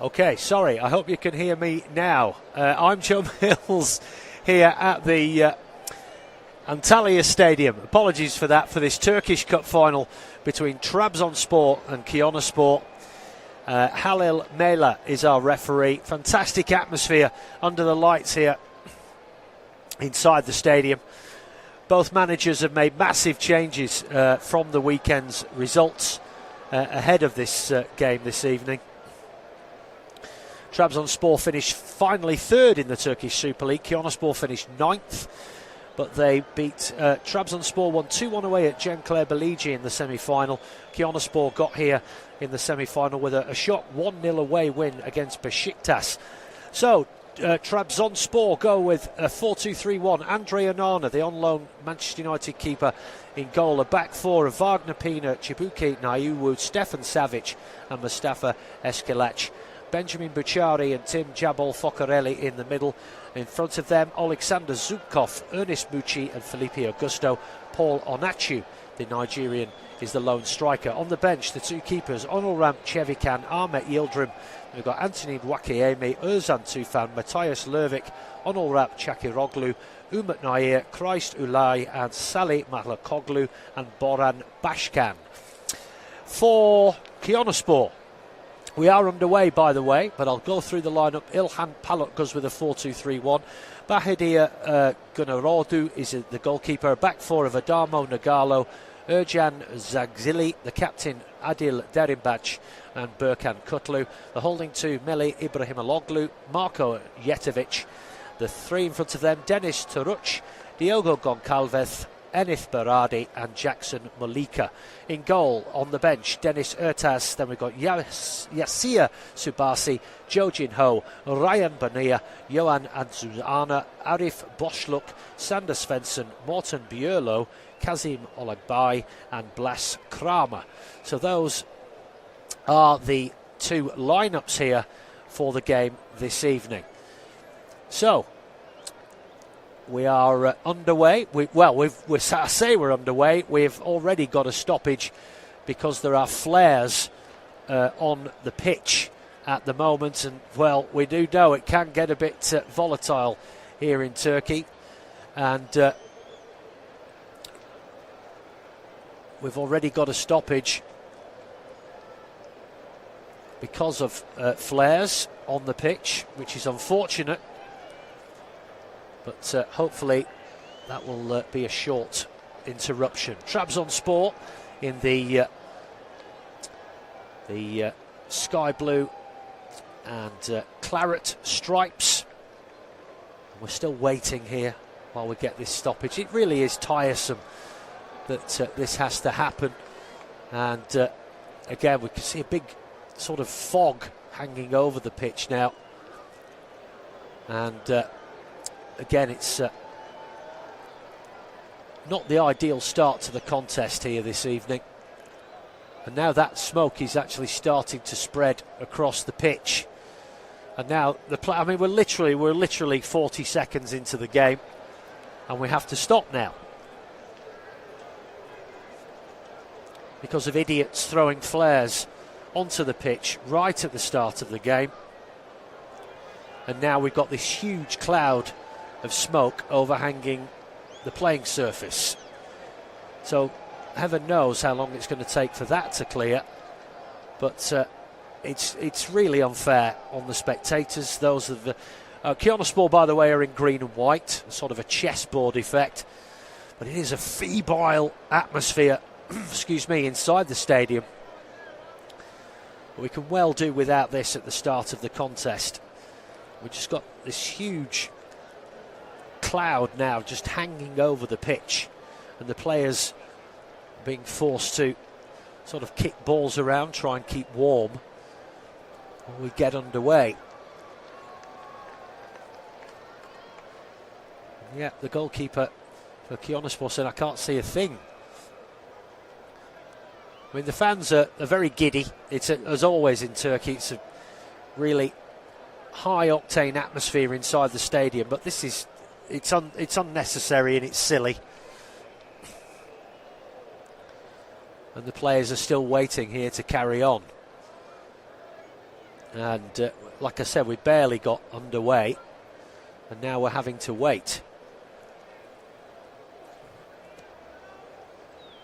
Okay, sorry, I hope you can hear me now. I'm Joe Mills here at the Antalya Stadium. Apologies for that, for this Turkish Cup final between Trabzonspor and Konyaspor. Halil Mela is our referee. Fantastic atmosphere under the lights here inside the stadium. Both managers have made massive changes from the weekend's results ahead of this game this evening. Trabzonspor finished finally third in the Turkish Super League. Konyaspor finished ninth, but they beat Trabzonspor, won 2-1 away at Cenkler Beligi in the semi-final. Konyaspor got here in the semi-final with a shock 1-0 away win against Besiktas. So Trabzonspor go with a 4-2-3-1. Andre Onana, the on-loan Manchester United keeper, in goal. A back four of Wagner Pina, Chibuke Nayuwu, Stefan Savic and Mustafa Eskilech. Benjamin Buchari and Tim Jabol Focarelli in the middle. In front of them, Alexander Zubkov, Ernest Mucci and Felipe Augusto. Paul Onachu, the Nigerian, is the lone striker. On the bench, the two keepers, Onuralp Çevikan, Ahmet Yildirim. We've got Anthony Wakayeme, Özcan Tufan, Matthias Lervik, Onuralp Çakiroglu, Umut Nair, Christ Ulay and Salih Mahlakoglu and Boran Bashkan. For Konyaspor, we are underway, by the way, but I'll go through the lineup. Ilhan Paluk goes with a 4-2-3-1. Bahadir Gunarodu is the goalkeeper. A back four of Adamo Nagalo, Ercan Zagzili, the captain Adil Derimbach and Berkan Kutlu. The holding two, Meli Ibrahimoglu, Marko Jetovic. The three in front of them, Denis Taruc, Diogo Goncalves, Enith Berardi and Jackson Malika. In goal, on the bench, Dennis Ertas. Then we've got Yasir Subasi, Jo Jin Ho, Ryan Bania, Johan Anzuzana, Arif Boschluk, Sander Svensson, Morten Björlo, Kazim Olagbai and Blas Kramer. So those are the two lineups here for the game this evening. So we are underway. I say we're underway. We've already got a stoppage because there are flares on the pitch at the moment, and well, we do know it can get a bit volatile here in Turkey, and we've already got a stoppage because of flares on the pitch, which is unfortunate. But hopefully that will be a short interruption. Trabzonspor in the sky blue and claret stripes. We're still waiting here while we get this stoppage. It really is tiresome that this has to happen. And again, we can see a big sort of fog hanging over the pitch now. And again, it's not the ideal start to the contest here this evening. And now that smoke is actually starting to spread across the pitch. And now we're literally 40 seconds into the game, and we have to stop now because of idiots throwing flares onto the pitch right at the start of the game. And now we've got this huge cloud of smoke overhanging the playing surface. So heaven knows how long it's going to take for that to clear. But it's really unfair on the spectators. Those of the Konyaspor, by the way, are in green and white, sort of a chessboard effect. But it is a febrile atmosphere, excuse me, inside the stadium. But we can well do without this at the start of the contest. We've just got this huge cloud now just hanging over the pitch, and the players being forced to sort of kick balls around, try and keep warm when we get underway. And yeah, the goalkeeper for Konyaspor said, "I can't see a thing." I mean, the fans are very giddy. It's as always in Turkey, it's a really high octane atmosphere inside the stadium, but this is it's unnecessary and it's silly. And the players are still waiting here to carry on. And like I said, we barely got underway, and now we're having to wait.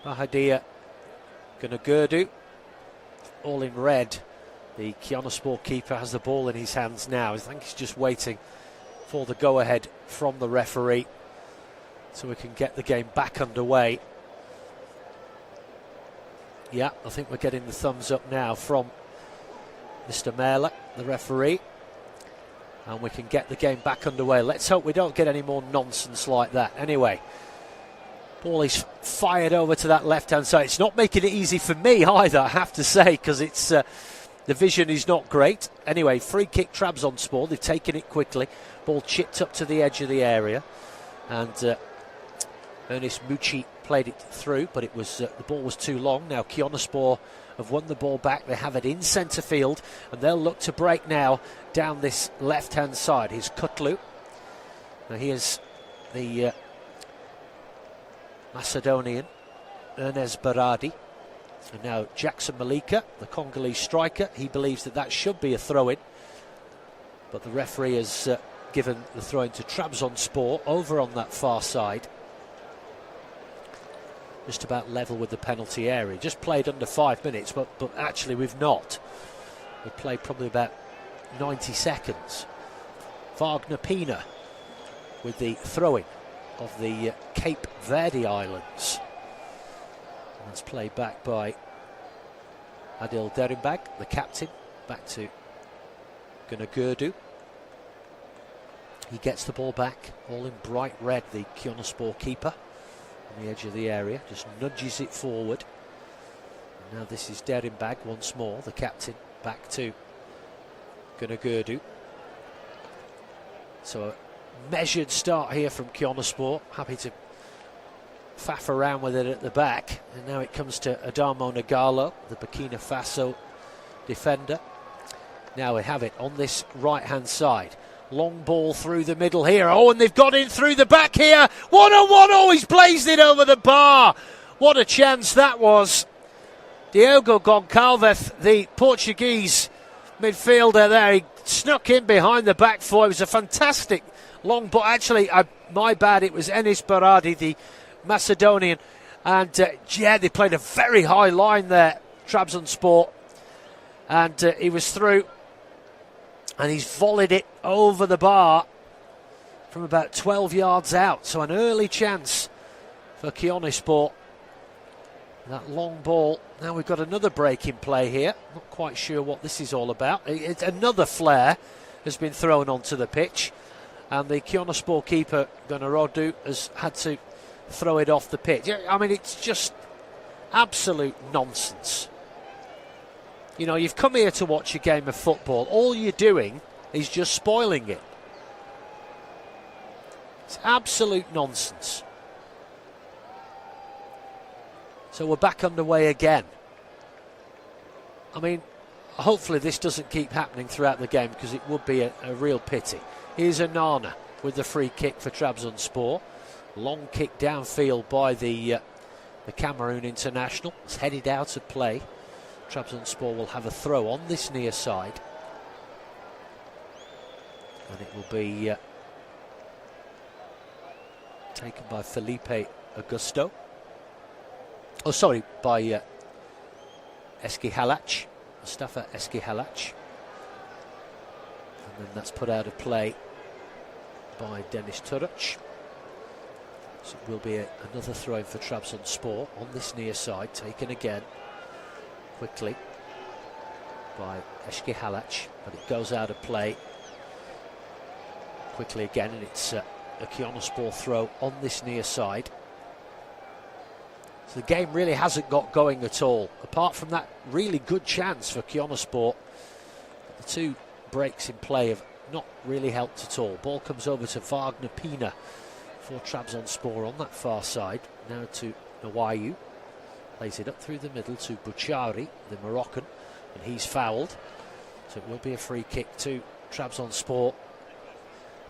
Bahadia Gunagurdu, all in red. The Konyaspor keeper has the ball in his hands now. I think he's just waiting for the go-ahead from the referee so we can get the game back underway. Yeah, I think we're getting the thumbs up now from Mr. Mehler, the referee, and we can get the game back underway. Let's hope we don't get any more nonsense like that. Anyway, ball is fired over to that left-hand side. It's not making it easy for me either, I have to say, because it's the vision is not great. Anyway, free kick Trabzonspor. They've taken it quickly. Ball chipped up to the edge of the area, and Ernest Mucci played it through, but it was the ball was too long. Now Konyaspor have won the ball back. They have it in centre field, and they'll look to break now down this left-hand side. Here's Kutlu. Now here's the Macedonian Ernest Baradi. And now Jackson Malika, the Congolese striker, he believes that that should be a throw-in, but the referee has given the throw-in to Trabzonspor over on that far side, just about level with the penalty area. Just played under 5 minutes, but actually we've not. We've played probably about 90 seconds. Wagner Pina with the throw-in of the Cape Verde Islands. That's played back by Adil Derimbag, the captain, back to Gunagurdu. He gets the ball back, all in bright red, the Konyaspor keeper, on the edge of the area, just nudges it forward. And now this is Derimbag once more, the captain, back to Gunagurdu. So a measured start here from Konyaspor, happy to faff around with it at the back, and now it comes to Adamo Nagalo, the Burkina Faso defender. Now we have it on this right hand side, long ball through the middle here. Oh, and they've got in through the back here. 1-on-1. Oh, he's blazed it over the bar. What a chance that was. Diogo Goncalves, the Portuguese midfielder there, he snuck in behind the back four. It was a fantastic long ball. Actually, my bad, it was Enis Baradi, the Macedonian, and yeah, they played a very high line there, Trabzonspor, and he was through, and he's volleyed it over the bar from about 12 yards out. So an early chance for Konyaspor. That long ball. Now we've got another break in play here. Not quite sure what this is all about. Another flare has been thrown onto the pitch, and the Konyaspor keeper Gunagurdu has had to throw it off the pitch. I mean, it's just absolute nonsense. You know, you've come here to watch a game of football. All you're doing is just spoiling it. It's absolute nonsense. So we're back underway again. I mean, hopefully this doesn't keep happening throughout the game, because it would be a real pity. Here's Anana with the free kick for Trabzonspor. Long kick downfield by the Cameroon international. It's headed out of play. Trabzonspor will have a throw on this near side, and it will be taken by Felipe Augusto. Oh, sorry, by Eski Halac, Mustafa Eski Halac. And then that's put out of play by Deniz Turuc. So it will be another throw for Trabzonspor on this near side, taken again quickly by Eski Halac, but it goes out of play quickly again, and it's a Konyaspor throw on this near side. So the game really hasn't got going at all, apart from that really good chance for Konyaspor. The two breaks in play have not really helped at all. Ball comes over to Wagner Pina for Trabzonspor on that far side. Now to Nawayu. Plays it up through the middle to Bouchari, the Moroccan, and he's fouled. So it will be a free kick to Trabzonspor.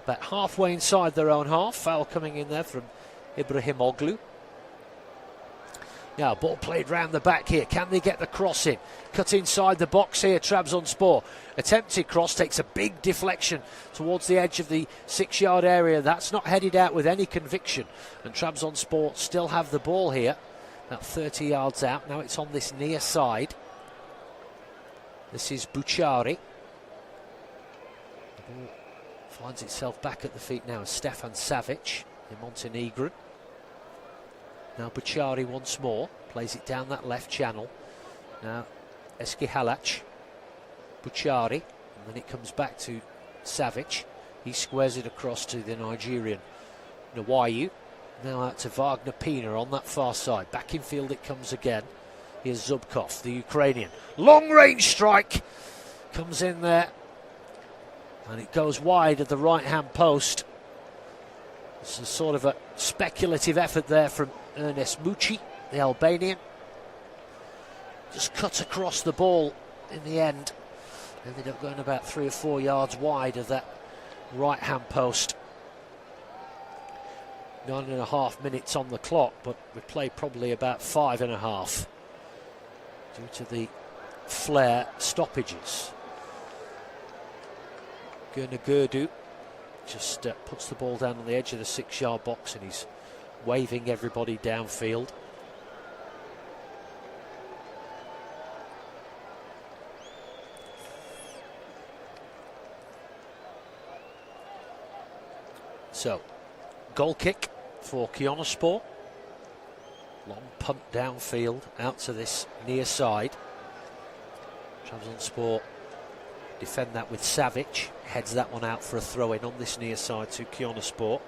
About halfway inside their own half. Foul coming in there from Ibrahimoglu. Now, ball played round the back here. Can they get the cross in? Cut inside the box here, Trabzonspor. Attempted cross, takes a big deflection towards the edge of the 6-yard area. That's not headed out with any conviction. And Trabzonspor still have the ball here. About 30 yards out. Now it's on this near side. This is Buchari. The ball finds itself back at the feet now of Stefan Savic, the Montenegrin. Now Buchari once more, plays it down that left channel. Now Eski Halac, Buchari, and then it comes back to Savic. He squares it across to the Nigerian Nawayu. Now out to Wagner Pina on that far side. Back in field it comes again. Here's Zubkov, the Ukrainian. Long range strike comes in there. And it goes wide of the right hand post. It's a sort of a speculative effort there from Ernest Mucci, the Albanian. Just cut across the ball in the end. Ended up going about 3 or 4 yards wide of that right hand post. 9.5 minutes on the clock, but we played probably about 5.5 due to the flare stoppages. Gurdu just puts the ball down on the edge of the 6-yard box and he's waving everybody downfield. So, goal kick for Konyaspor. Long punt downfield out to this near side. Trabzonspor defend that with Savic. Heads that one out for a throw-in on this near side to Konyaspor.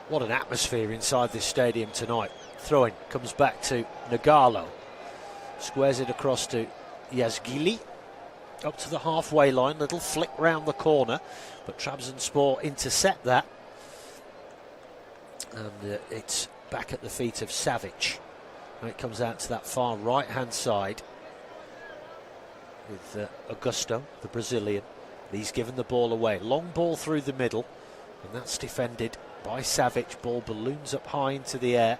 What an atmosphere inside this stadium tonight. Throw-in comes back to Nagalo. Squares it across to Yazgili. Up to the halfway line, little flick round the corner, but Trabzonspor intercept that. And it's back at the feet of Savic. Now it comes out to that far right-hand side with Augusto, the Brazilian. He's given the ball away. Long ball through the middle, and that's defended by Savic. Ball balloons up high into the air.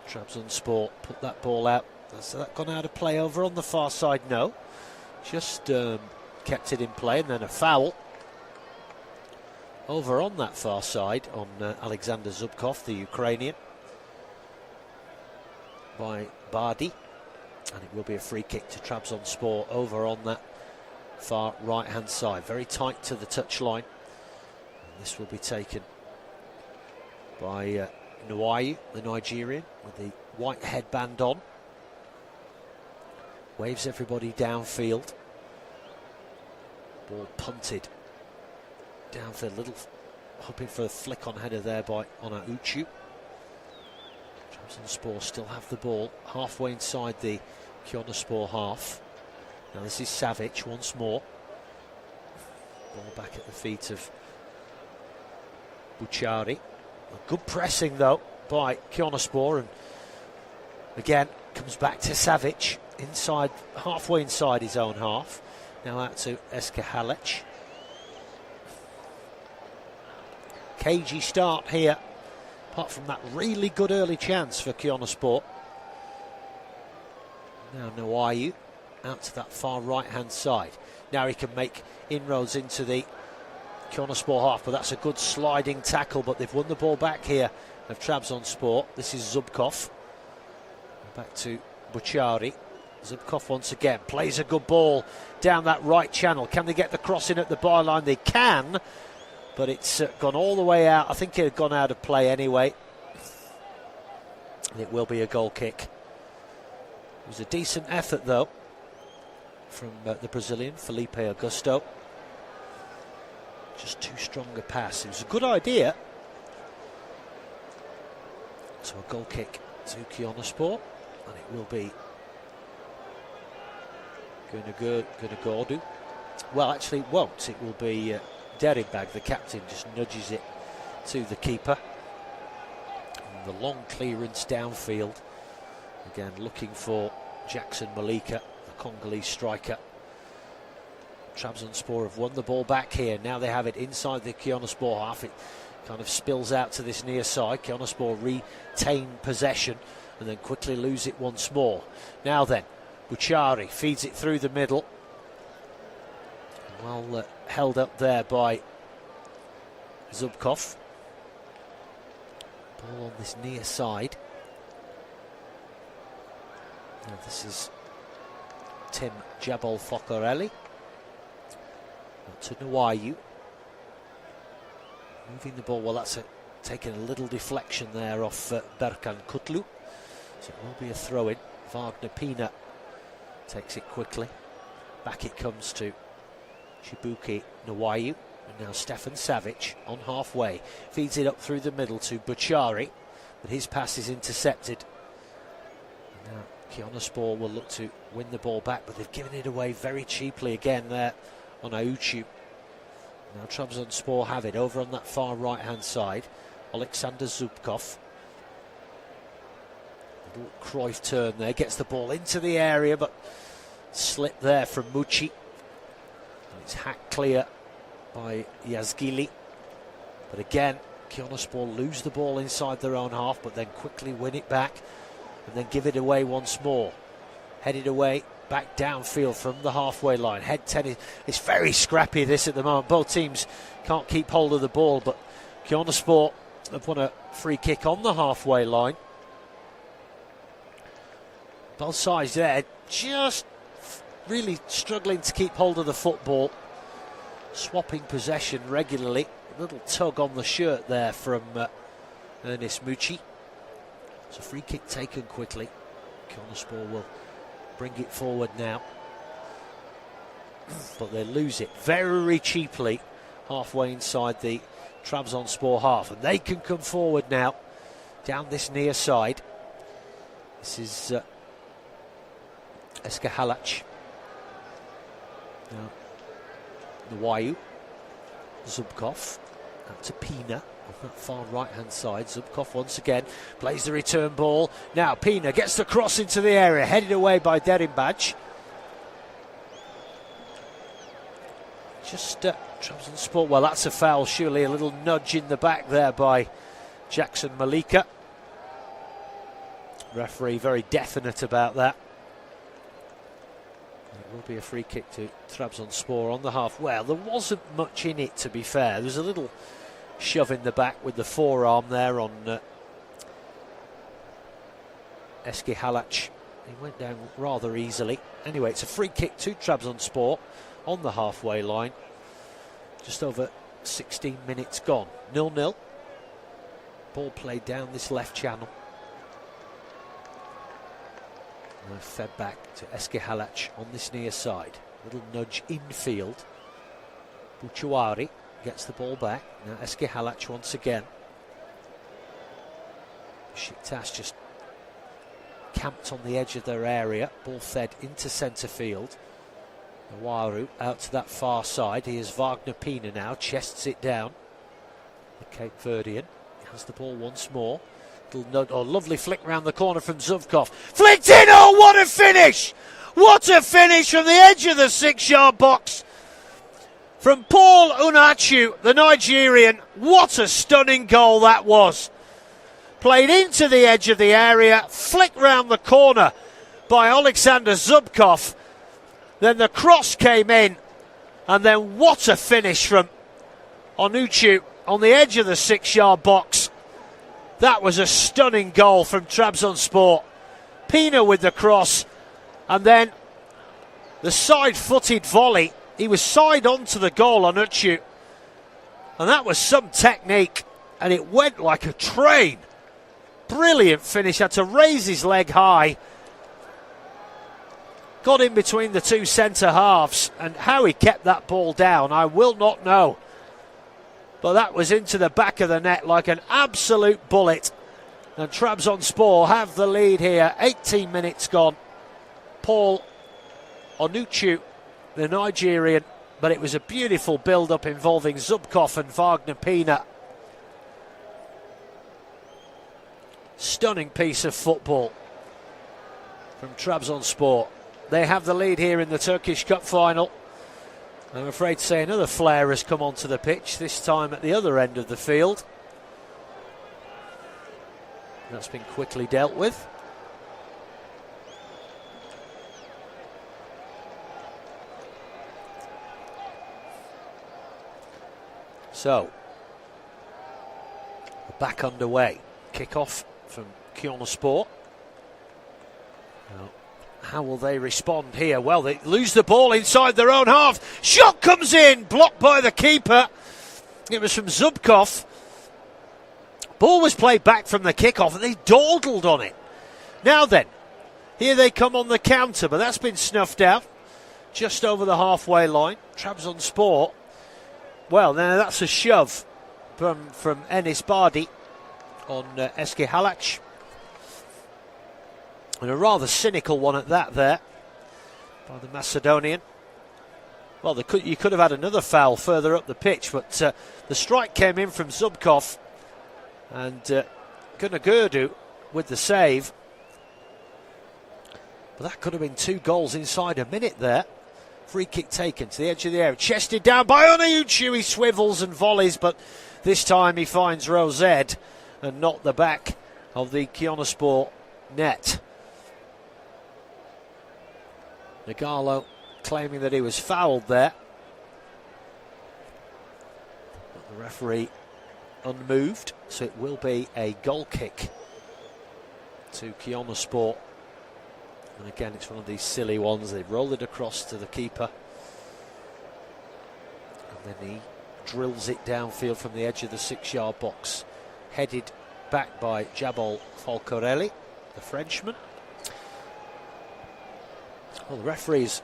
Trabzonspor put that ball out. Has that gone out of play over on the far side? No. Just kept it in play, and then a foul over on that far side on Alexander Zubkov, the Ukrainian, by Bardi. And it will be a free kick to Trabzonspor over on that far right-hand side. Very tight to the touchline. And this will be taken by Nawayu, the Nigerian, with the white headband on. Waves everybody downfield. Ball punted downfield. Little hoping for a flick on header there by Onauchu. Trabzonspor still have the ball halfway inside the Konyaspor half. Now this is Savic once more. Ball back at the feet of Buchari. A good pressing though by Konyaspor, and again comes back to Savic. Inside, halfway inside his own half. Now out to Eski Halac. Cagey start here, apart from that really good early chance for Konyaspor. Now Nawayu out to that far right hand side. Now he can make inroads into the Konyaspor half, but that's a good sliding tackle. But they've won the ball back here of Trabzonspor. This is Zubkov. Back to Buchari. Zubkov once again plays a good ball down that right channel. Can they get the cross in at the byline? They can, but it's gone all the way out. I think it had gone out of play anyway. It will be a goal kick. It was a decent effort though from the Brazilian Felipe Augusto. Just too strong a pass. It was a good idea. So a goal kick to Konyaspor, and it will be Gurdu. Well, actually it won't. It will be Derimbag, the captain, just nudges it to the keeper. And the long clearance downfield. Again, looking for Jackson Malika, the Congolese striker. Trabzonspor have won the ball back here. Now they have it inside the Konyaspor half. It kind of spills out to this near side. Konyaspor retain possession and then quickly lose it once more. Now then, Buchari feeds it through the middle. Well held up there by Zubkov. Ball on this near side. Now this is Tim Jabal Focarelli. To Nwayu. Moving the ball. Well, that's taking a little deflection there off Berkan Kutlu. So it will be a throw-in. Wagner Pina takes it quickly. Back it comes to Chibuki Nwayu. And now Stefan Savic on halfway. Feeds it up through the middle to Buchari. But his pass is intercepted. And now Konyaspor will look to win the ball back. But they've given it away very cheaply again there on Auchu. Now Trabzonspor have it over on that far right-hand side. Alexander Zubkov. Little Cruyff turn there, gets the ball into the area, but slip there from Mucci. And it's hacked clear by Yazgili. But again, Konyaspor lose the ball inside their own half, but then quickly win it back and then give it away once more. Headed away. Back downfield from the halfway line. Head tennis. It's very scrappy this at the moment. Both teams can't keep hold of the ball, but Konyaspor have won a free kick on the halfway line. Both sides there just really struggling to keep hold of the football. Swapping possession regularly. A little tug on the shirt there from Ernest Mucci. It's a free kick taken quickly. Konyaspor will bring it forward now, but they lose it very cheaply halfway inside the Trabzonspor half, and they can come forward now down this near side. This is Eskihalac. Now Nwayu, Zubkov, up to Pina on that far right-hand side. Zubkov once again plays the return ball. Now Pina gets the cross into the area, headed away by Derimbaj. Just Trabzonspor, well, that's a foul, surely. A little nudge in the back there by Jackson Malika. Referee very definite about that. It will be a free kick to Trabzonspor on the half. Well, there wasn't much in it, to be fair. There was a little shove in the back with the forearm there on Eskihalac. He went down rather easily. Anyway, it's a free kick to Trabzonspor on the halfway line. Just over 16 minutes gone. 0-0. Ball played down this left channel. And fed back to Eskihalac on this near side. Little nudge infield. Buchari gets the ball back. Now Eskihalac once again. Besiktas just camped on the edge of their area. Ball fed into centre field. Nawaru out to that far side. Here's Wagner Pina now. Chests it down. The Cape Verdean has the ball once more. Oh, lovely flick round the corner from Zubkov. Flicked in! Oh, what a finish! What a finish from the edge of the 6-yard box from Paul Unachu, the Nigerian. What a stunning goal that was. Played into the edge of the area, flicked round the corner by Alexander Zubkov. Then the cross came in, and then what a finish from Onuchu on the edge of the 6-yard box. That was a stunning goal from Trabzonspor. Pina with the cross, and then the side-footed volley. He was side onto the goal, Onuchu, and that was some technique, and it went like a train. Brilliant finish, had to raise his leg high. Got in between the two centre halves, and how he kept that ball down, I will not know. But that was into the back of the net like an absolute bullet. And Trabzonspor have the lead here. 18 minutes gone. Paul Onuchu, the Nigerian. But it was a beautiful build-up involving Zubkov and Wagner Pina. Stunning piece of football from Trabzonspor. They have the lead here in the Turkish Cup final. I'm afraid to say another flare has come onto the pitch, this time at the other end of the field. That's been quickly dealt with. So, we're back underway. Kick-off from Konyaspor. Now, how will they respond here? Well, they lose the ball inside their own half. Shot comes in, blocked by the keeper. It was from Zubkov. Ball was played back from the kick-off and they dawdled on it. Now then, here they come on the counter, but that's been snuffed out just over the halfway line. Trabzonspor. Well, now that's a shove from Enis Bardi on Eski Halac. And a rather cynical one at that there by the Macedonian. Well, you could have had another foul further up the pitch, but the strike came in from Zubkov. And Gunagurdu with the save. But that could have been 2 goals inside a minute there. Free kick taken to the edge of the area. Chested down by Onayuchu. He swivels and volleys, but this time he finds Rosed and not the back of the Konyaspor net. Nagalo claiming that he was fouled there. But the referee unmoved, so it will be a goal kick to Konyaspor. And again, it's one of these silly ones. They roll it across to the keeper, and then he drills it downfield from the edge of the 6-yard box, headed back by Jabol Falcorelli, the Frenchman. Well, the referee's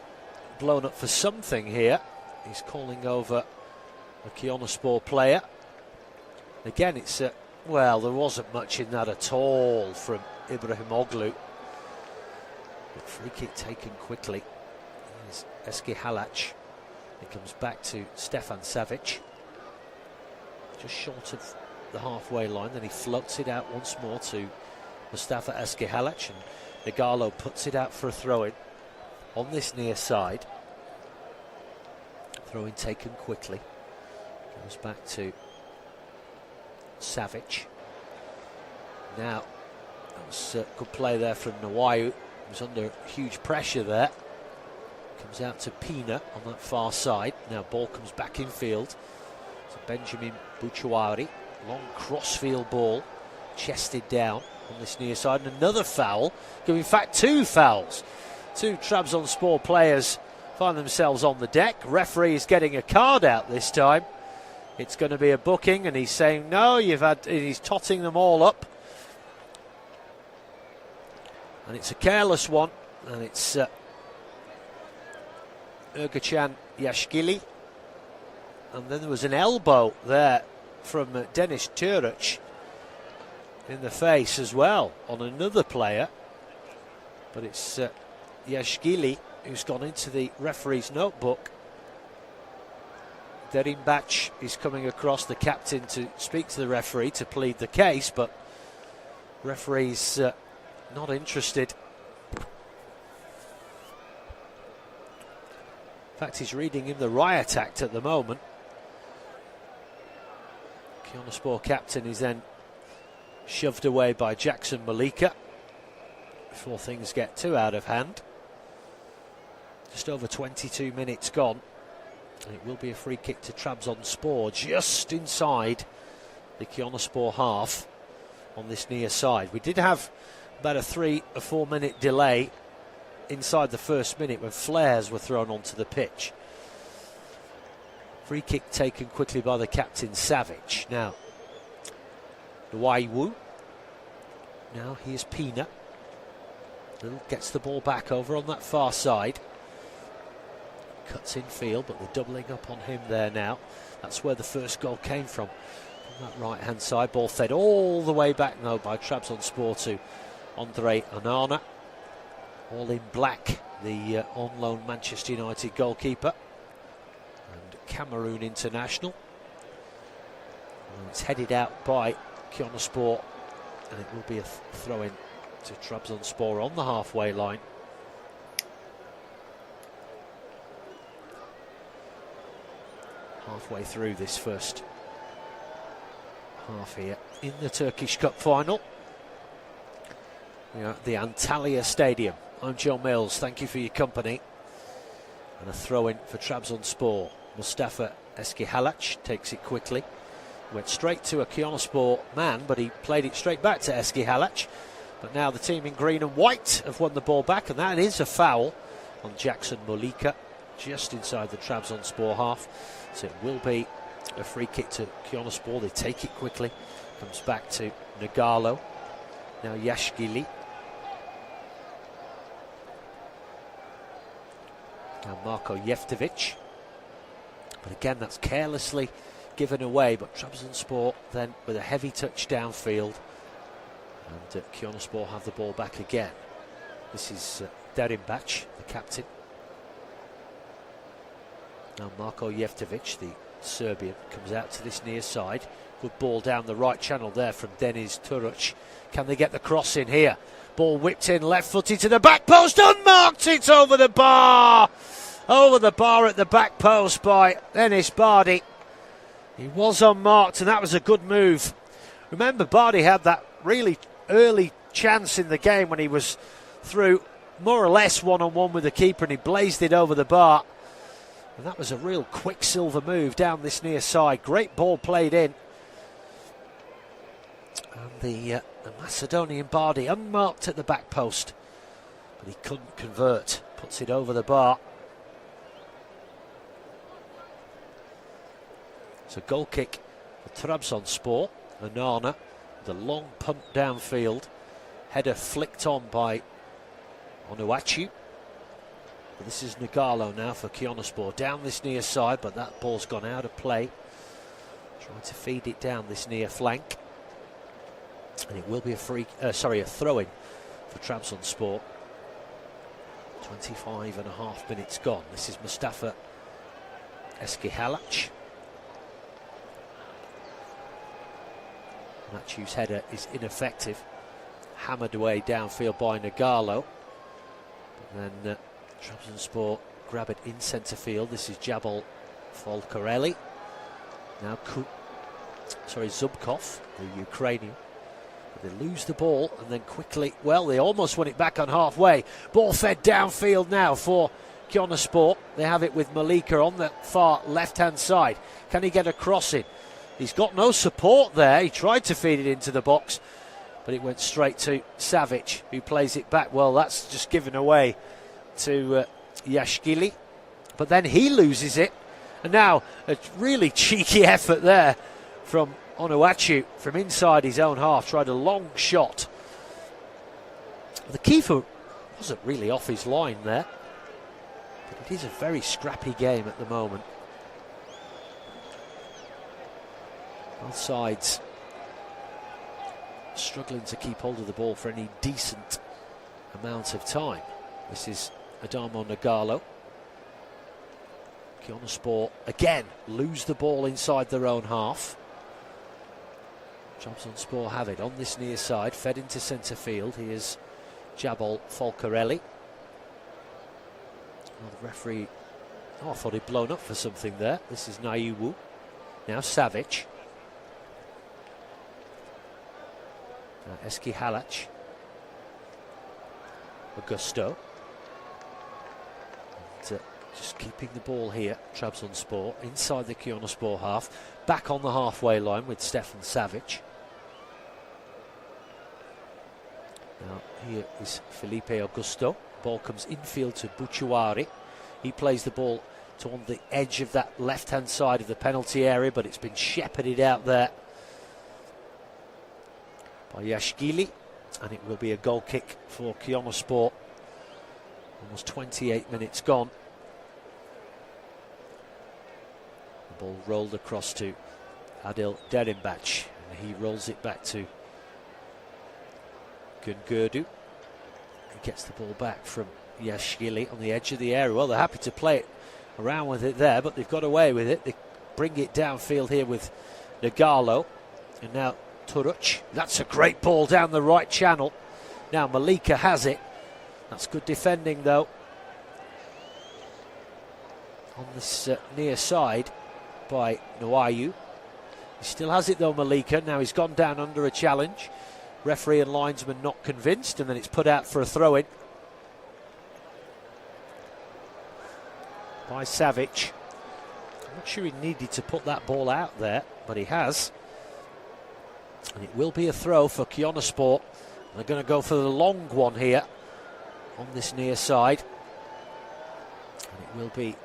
blown up for something here. He's calling over a Konyaspor player. Again, it's well, there wasn't much in that at all from Ibrahimoglu. But free kick taken quickly. Here's Eski Halac. It comes back to Stefan Savic, just short of the halfway line. Then he floats it out once more to Mustafa Eski Halac, and Nagalo puts it out for a throw-in on this near side. Throw-in taken quickly. Goes back to Savic. Now, that was a good play there from Nawayu. He was under huge pressure there. Comes out to Pina on that far side. Now ball comes back in field to Benjamin Bouchouari. Long crossfield ball, chested down on this near side. And another foul. In fact, 2 fouls. 2 Trabzonspor players find themselves on the deck. Referee is getting a card out this time. It's going to be a booking, and he's saying no, he's totting them all up. And it's a careless one, and it's Ergachan Yashkili. And then there was an elbow there from Deniz Turic in the face as well on another player. But it's Yashkili who's gone into the referee's notebook. Derimbac is coming across, the captain, to speak to the referee to plead the case, but referee's not interested. In fact, he's reading him the riot act at the moment. Konyaspor captain is then shoved away by Jackson Malika before things get too out of hand. Just over 22 minutes gone. And it will be a free kick to Trabzonspor just inside the Konyaspor half on this near side. We did have about a 3 or 4 minute delay inside the first minute when flares were thrown onto the pitch. Free kick taken quickly by the captain Savic. Now Nwaiwu. Now here's Pina. Little gets the ball back over on that far side. Cuts in field, but they're doubling up on him there now. That's where the first goal came from that right hand side. Ball fed all the way back now by Trabzonspor to Andre Onana. All in black, the on loan Manchester United goalkeeper and Cameroon international. And it's headed out by Konyaspor, and it will be a throw in to Trabzonspor on the halfway line. halfway through this first half here in the Turkish Cup final. We are at the Antalya Stadium. I'm Joe Mills, thank you for your company. And a throw-in for Trabzonspor. Mustafa Eskihalac takes it quickly. Went straight to a Konyaspor man, but he played it straight back to Eskihalac. But now the team in green and white have won the ball back, and that is a foul on Jackson Mulika, just inside the Trabzonspor half. So it will be a free kick to Konyaspor. They take it quickly. Comes back to Nagalo. Now Yashgili. Now Marko Jeftovic. But again, that's carelessly given away. But Trabzonspor then with a heavy touch downfield. And Konyaspor have the ball back again. This is Derimbach, the captain. Now Marko Jeftovic, the Serbian, comes out to this near side. Good ball down the right channel there from Deniz Turuc. Can they get the cross in here? Ball whipped in, left-footed to the back post, unmarked, it's over the bar! Over the bar at the back post by Enis Bardi. He was unmarked, and that was a good move. Remember, Bardi had that really early chance in the game when he was through more or less one-on-one with the keeper, and he blazed it over the bar. And that was a real quicksilver move down this near side. Great ball played in. And the Macedonian Bardi unmarked at the back post, but he couldn't convert. Puts it over the bar. It's a goal kick for Trabzonspor. Onana, the long punt downfield. Header flicked on by Onuachu. But this is Nagalo now for Konyaspor. Down this near side, but that ball's gone out of play. Trying to feed it down this near flank. And it will be a throw-in for Trabzonspor. 25.5 minutes gone. This is Mustafa Eskihalac. Nachu's header is ineffective. Hammered away downfield by Nagalo. And then Trabzonspor grab it in centre field. This is Jabal Folcarelli. Now Zubkov, the Ukrainian. They lose the ball and then quickly, well, they almost won it back on halfway. Ball fed downfield now for Konyaspor. They have it with Mulika on the far left-hand side. Can he get a cross in? He's got no support there. He tried to feed it into the box, but it went straight to Savic, who plays it back. Well, that's just given away to Yashgili. But then he loses it. And now a really cheeky effort there from Onuachu from inside his own half. Tried a long shot. The keeper wasn't really off his line there. But it is a very scrappy game at the moment. Both sides struggling to keep hold of the ball for any decent amount of time. This is Adamo Nagalo. Konyaspor again lose the ball inside their own half. Trabzonspor have it on this near side, fed into centre field. Here's Jabal Folcarelli. Well, the referee, I thought he'd blown up for something there. This is Naiwu. Now Savic. Now Eskihalac. Augusto. And, just keeping the ball here, Trabzonspor, inside the Konyaspor half. Back on the halfway line with Stefan Savic. Now here is Felipe Augusto. Ball comes infield to Buchuari. He plays the ball to on the edge of that left-hand side of the penalty area, but it's been shepherded out there by Yashgili, and it will be a goal kick for Konyaspor. Almost 28 minutes gone. The ball rolled across to Adil Derimbach, and he rolls it back to Güngördü. He gets the ball back from Yashgili on the edge of the area. Well, they're happy to play it around with it there, but they've got away with it. They bring it downfield here with Nagalo, and now Turuc. That's a great ball down the right channel. Now Mulika has it. That's good defending though on this near side. by Nuayu. He still has it though, Malika. Now he's gone down under a challenge. Referee and linesman not convinced, and then it's put out for a throw-in by Savic. I'm not sure he needed to put that ball out there, but he has. And it will be a throw for Konyaspor. They're going to go for the long one here on this near side. And it will be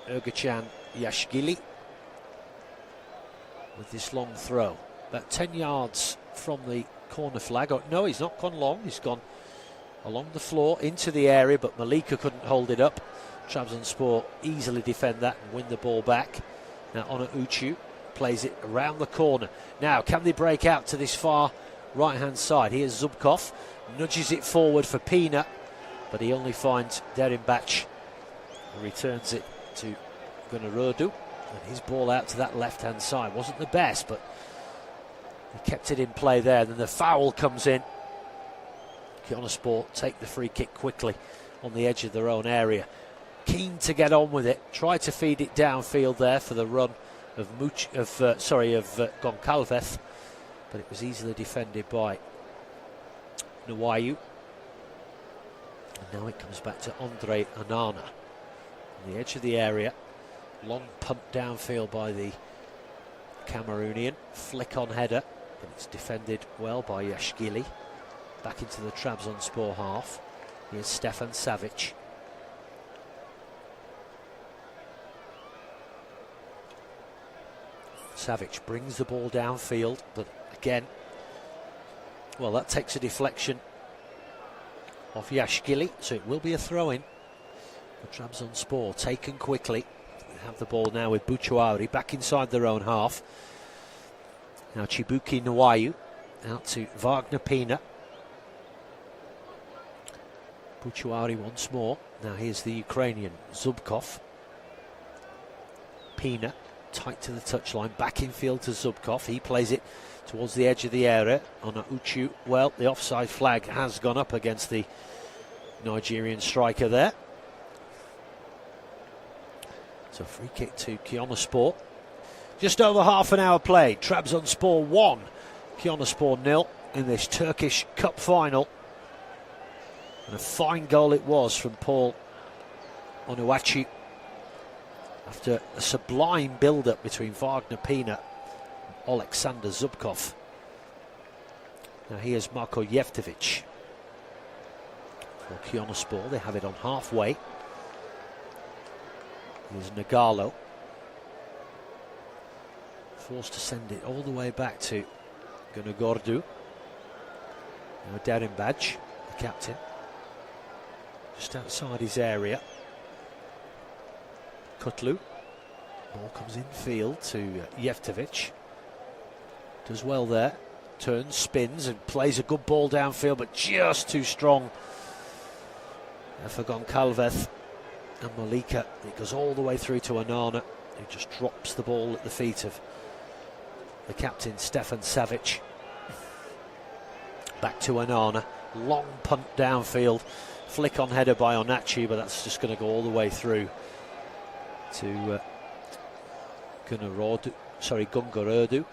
Ergachan Yashgili with this long throw. About 10 yards from the corner flag. Oh, no, he's not gone long. He's gone along the floor into the area, but Malika couldn't hold it up. Trabzonspor easily defend that and win the ball back. Now Ona Uchu plays it around the corner. Now, can they break out to this far right-hand side? Here's Zubkov, nudges it forward for Pina, but he only finds Derimbach and returns it to Gunnarodu. And his ball out to that left-hand side wasn't the best, but he kept it in play there. Then the foul comes in. Konyaspor take the free kick quickly on the edge of their own area. Keen to get on with it, try to feed it downfield there for the run of Goncalves, but it was easily defended by Nuayu. And now it comes back to Andre Anana on the edge of the area. Long pump downfield by the Cameroonian, flick on header, but it's defended well by Yashgili. Back into the Trabzonspor half. Here's Stefan Savic. Savic brings the ball downfield, but again, well, that takes a deflection off Yashgili, so it will be a throw-in for Trabzonspor, taken quickly. They have the ball now with Bouchouari back inside their own half. Now Chibuki Nuayu out to Wagner Pina. Bouchouari once more. Now here's the Ukrainian Zubkov. Pina tight to the touchline, back in field to Zubkov. He plays it towards the edge of the area on Uchu. Well, the offside flag has gone up against the Nigerian striker there. So free kick to Konyaspor. Just over half an hour played. Trabzonspor 1, Konyaspor 0 in this Turkish Cup final. And a fine goal it was from Paul Onuachu after a sublime build-up between Wagner Pina and Alexander Zubkov. Now here's Marko Jeftovic for Konyaspor. They have it on halfway. Here's Nagalo, forced to send it all the way back to Gunagordu. Now Derimbach, the captain, just outside his area. Kutlu, ball comes in field to Jeftovic, does well there, turns, spins and plays a good ball downfield, but just too strong for Goncalves and Malika. It goes all the way through to Anana, who just drops the ball at the feet of the captain Stefan Savic. Back to Anana, long punt downfield, flick on header by Onachi, but that's just going to go all the way through to Gungarodu.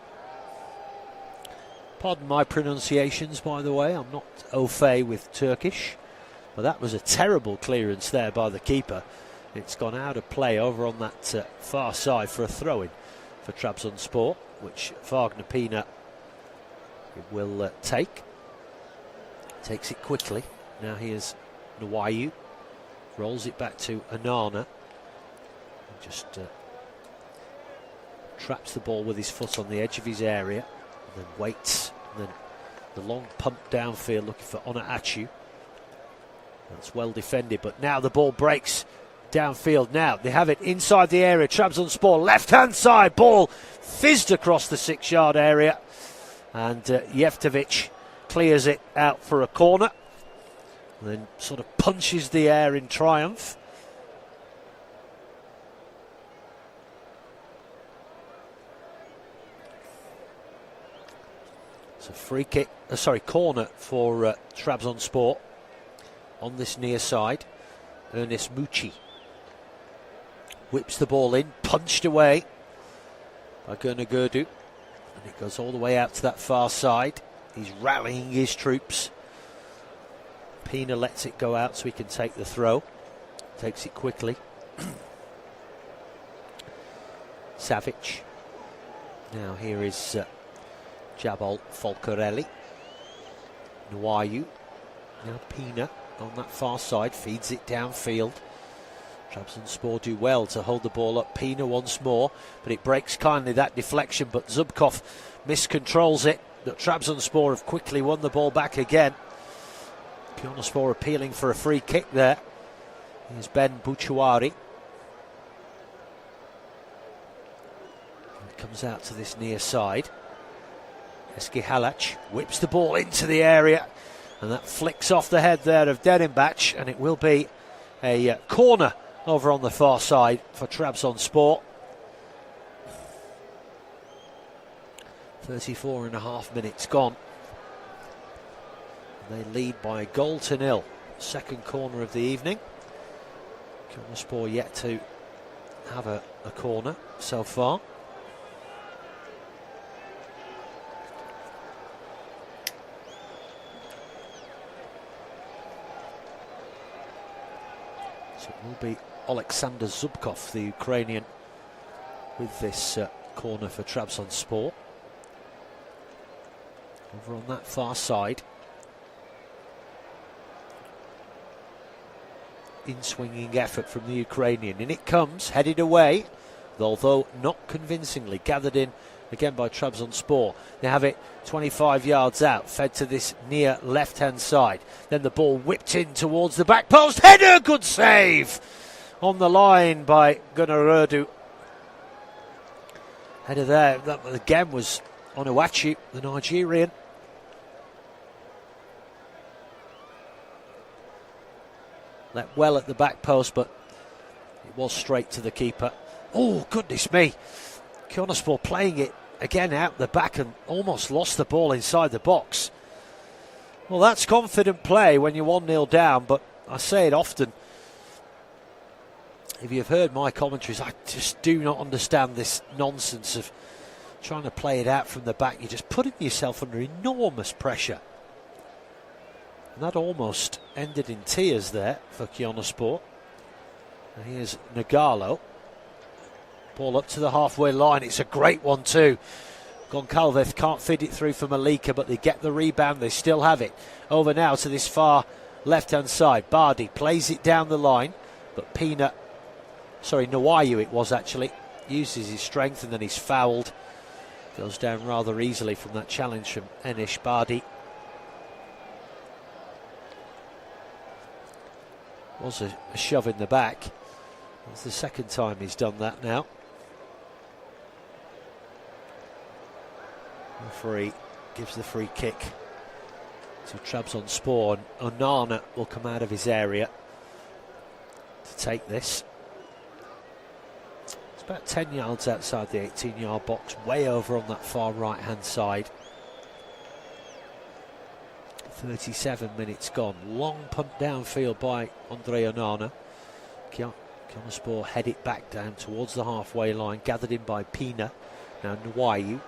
Pardon my pronunciations, by the way. I'm not au fait with Turkish, but that was a terrible clearance there by the keeper. It's gone out of play over on that far side for a throw-in for Trabzonspor, which Wagner Pina will take. Takes it quickly. Now here's Nuayu, rolls it back to Anana. Just traps the ball with his foot on the edge of his area, and then waits. And then the long pump downfield looking for Onachu. That's well defended, but now the ball breaks downfield. Now they have it inside the area. Trabzonspor left-hand side ball fizzed across the 6-yard area, and Jeftovic clears it out for a corner, and then sort of punches the air in triumph. It's a free kick, corner for Trabzonspor on this near side. Ernest Mucci whips the ball in, punched away by Gurnagurdu. And it goes all the way out to that far side. He's rallying his troops. Pina lets it go out so he can take the throw. Takes it quickly. Savic. Now here is Jabol Folcarelli. Nwayu. Now Pina on that far side, feeds it downfield. Trabzonspor do well to hold the ball up. Pina once more, but it breaks kindly, that deflection, but Zubkov miscontrols it. But Trabzonspor have quickly won the ball back again. Konyaspor appealing for a free kick there. Here's Ben Buchuari. It comes out to this near side. Eski Halac whips the ball into the area, and that flicks off the head there of Derinbac, and it will be a corner over on the far side for Trabzonspor. 34.5 minutes gone. They lead by a goal to nil. Second corner of the evening. Konyaspor yet to have a corner so far. So it will be Alexander Zubkov, the Ukrainian, with this corner for Trabzonspor. Over on that far side. In-swinging effort from the Ukrainian. In it comes, headed away, although not convincingly. Gathered in again by Trabzonspor. They have it 25 yards out, fed to this near left-hand side. Then the ball whipped in towards the back post. Header, good save! On the line by Gurnagurdu. Header there, that again was Onuachu, the Nigerian. Let well at the back post, but it was straight to the keeper. Oh, goodness me. Konyaspor playing it again out the back and almost lost the ball inside the box. Well, that's confident play when you're 1-0 down, but I say it often. If you've heard my commentaries, I just do not understand this nonsense of trying to play it out from the back. You're just putting yourself under enormous pressure. And that almost ended in tears there for Konyaspor. And here's Nagalo. Ball up to the halfway line. It's a great one too. Goncalves can't feed it through for Malika, but they get the rebound. They still have it. Over now to this far left-hand side. Bardi plays it down the line, but Nwayu it was actually, uses his strength and then he's fouled. Goes down rather easily from that challenge from Enish Bardi. Was a shove in the back. It's the second time he's done that now. Referee gives the free kick to Trabzonspor, and Onana will come out of his area to take this. It's about 10 yards outside the 18-yard box, way over on that far right-hand side. 37 minutes gone. Long punt downfield by Andre Onana. Konyaspor head it back down towards the halfway line, gathered in by Pina. Now Nwayu,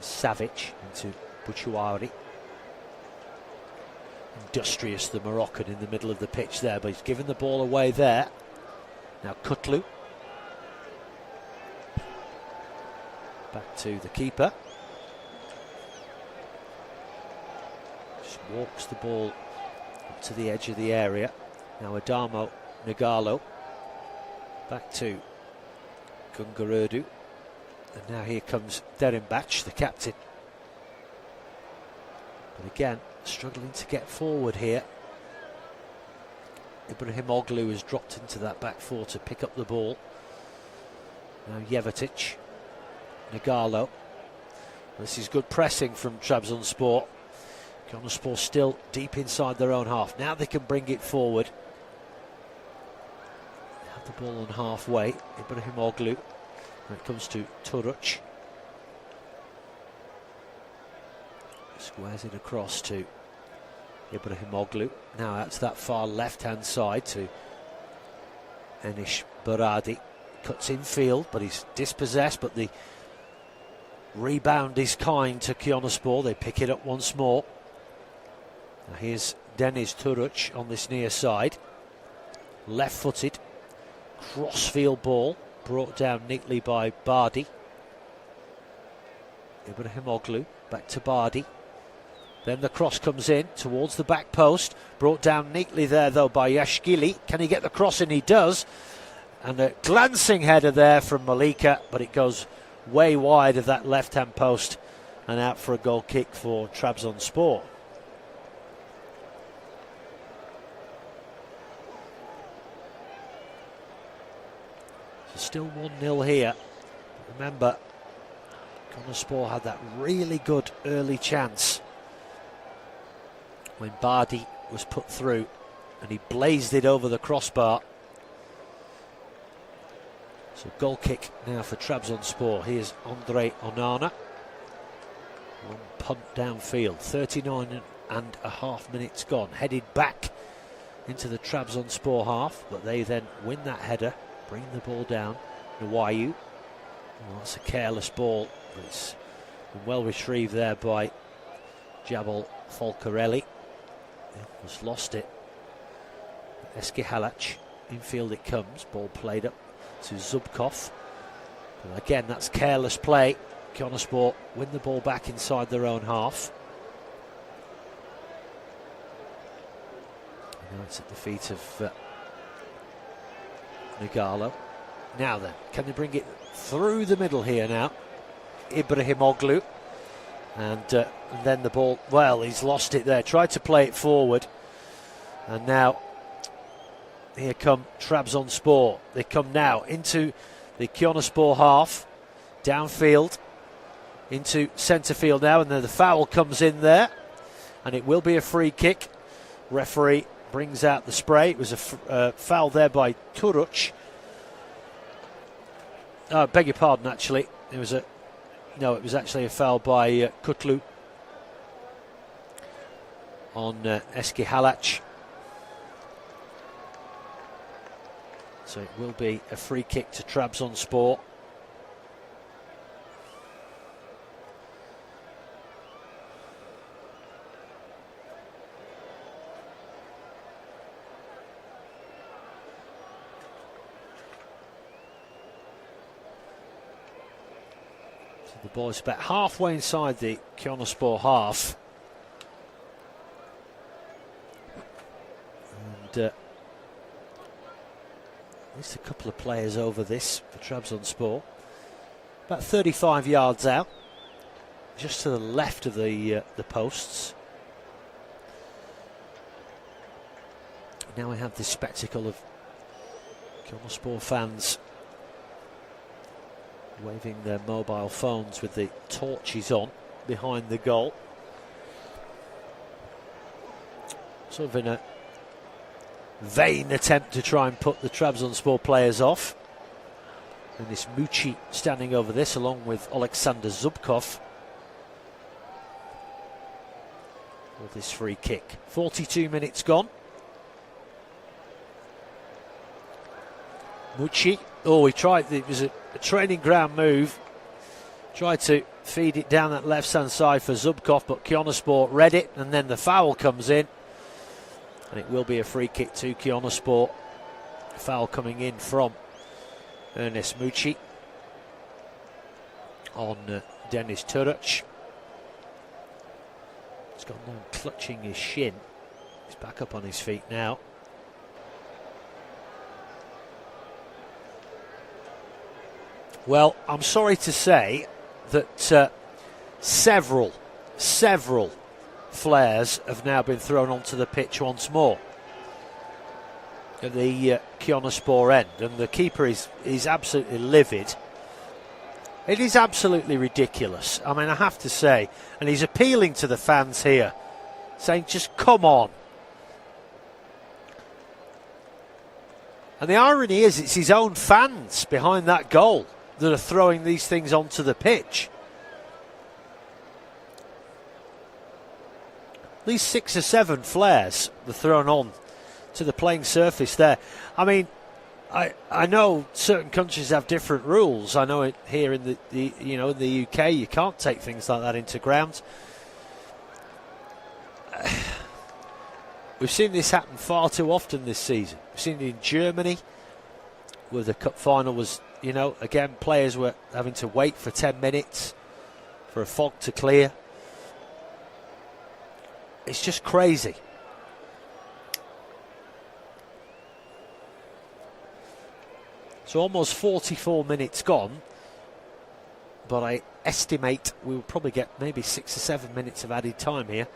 Savic into Buchuari. Industrious, the Moroccan, in the middle of the pitch there, but he's given the ball away there. Now Kutlu. Back to the keeper. Walks the ball up to the edge of the area. Now Adamo Nagalo. Back to Gurnagurdu. And now here comes Derinbac, the captain. But again, struggling to get forward here. Ibrahim Oglu has dropped into that back four to pick up the ball. Now Jevetic. Nagalo. This is good pressing from Trabzonspor. Konyaspor still deep inside their own half. Now they can bring it forward. Have the ball on halfway. Ibrahim Oglu. When it comes to Turuc. Squares it across to Ibrahim Oglu. Now out to that far left-hand side to Enish Baradi. Cuts infield, but he's dispossessed. But the rebound is kind to Konyaspor. They pick it up once more. Now here's Deniz Turuc on this near side. Left-footed. Crossfield ball. Brought down neatly by Bardi. Ibrahimoglu. Back to Bardi. Then the cross comes in towards the back post. Brought down neatly there, though, by Yashgili. Can he get the cross in? He does. And a glancing header there from Malika, but it goes way wide of that left-hand post and out for a goal kick for Trabzonspor. So still 1-0 here. Remember, Konyaspor had that really good early chance when Bardi was put through and he blazed it over the crossbar. So goal kick now for Trabzonspor. Here's Andre Onana. One punt downfield. 39.5 minutes gone. Headed back into the Trabzonspor half, but they then win that header, bring the ball down. Nawayu. Well, that's a careless ball, but it's been well retrieved there by Jabal Folcarelli. Has lost it. Eski Halac. Infield it comes. Ball played up to Zubkov. But again, that's careless play. Konyaspor win the ball back inside their own half. Now it's at the feet of Nigalo. Now then, can they bring it through the middle here now? Ibrahimoglu. And then the ball, well, he's lost it there. Tried to play it forward. And now, here come Trabzonspor. They come now into the Konyaspor half. Downfield. Into centre field now. And then the foul comes in there. And it will be a free kick. Referee brings out the spray. It was a foul there by Turuc. Beg your pardon, actually. It was actually a foul by Kutlu on Eski Halac. So it will be a free kick to Trabzonspor. The ball's about halfway inside the Konyaspor half. And at least a couple of players over this for Trabzonspor. About 35 yards out. Just to the left of the posts. Now we have this spectacle of Konyaspor fans waving their mobile phones with the torches on behind the goal. Sort of in a vain attempt to try and put the Trabzonspor players off. And this Mucci standing over this along with Alexander Zubkov for this free kick. 42 minutes gone. Mucci, he tried, it was a training ground move. Tried to feed it down that left-hand side for Zubkov, but Konyaspor read it, and then the foul comes in. And it will be a free kick to Konyaspor. Foul coming in from Ernest Mucci on Deniz Turuc. He's gone down clutching his shin. He's back up on his feet now. Well, I'm sorry to say that several flares have now been thrown onto the pitch once more at the Konyaspor end, and the keeper is absolutely livid. It is absolutely ridiculous. I mean, I have to say, and he's appealing to the fans here, saying, just come on. And the irony is, it's his own fans behind that goal that are throwing these things onto the pitch. At least 6 or 7 flares were thrown on to the playing surface there. I mean, I know certain countries have different rules. I know it here in the in the UK you can't take things like that into grounds. We've seen this happen far too often this season. We've seen it in Germany, where the cup final was, again, players were having to wait for 10 minutes for a fog to clear. It's just crazy. So almost 44 minutes gone, but I estimate we will probably get maybe 6 or 7 minutes of added time here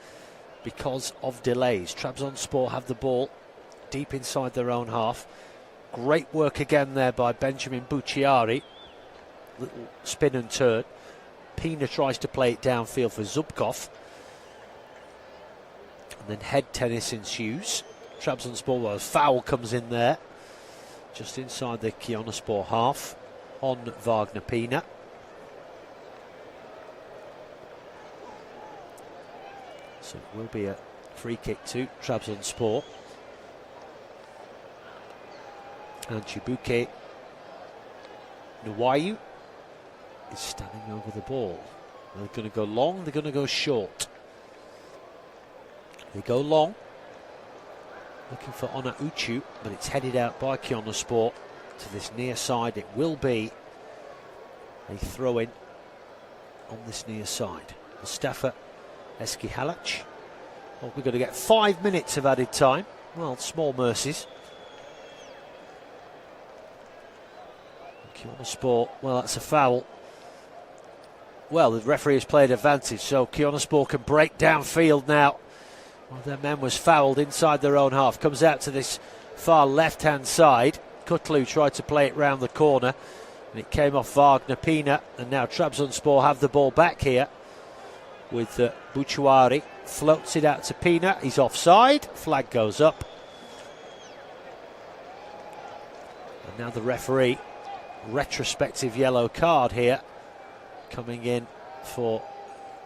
because of delays. Trabzonspor have the ball deep inside their own half. Great work again there by Benjamin Bucciari. Little spin and turn. Pina tries to play it downfield for Zubkov. And then head tennis ensues. Trabzonspor, well, a foul comes in there. Just inside the Konyaspor half on Wagner Pina. So it will be a free kick to Trabzonspor. And Chibuke Nwayu is standing over the ball. They're going to go long, they're going to go short. They go long, looking for Ona Uchu, but it's headed out by Konyaspor to this near side. It will be a throw-in on this near side. Mustafa Eskihalac. Well, we're going to get 5 minutes of added time. Well, small mercies. Konyaspor, well, that's a foul. Well, the referee has played advantage, so Konyaspor can break downfield now. One of their men was fouled inside their own half. Comes out to this far left-hand side. Kutlu tried to play it round the corner, and it came off Wagner Pina. And now Trabzonspor have the ball back here with Bucciari. Floats it out to Pina. He's offside. Flag goes up. And now the referee, retrospective yellow card here, coming in for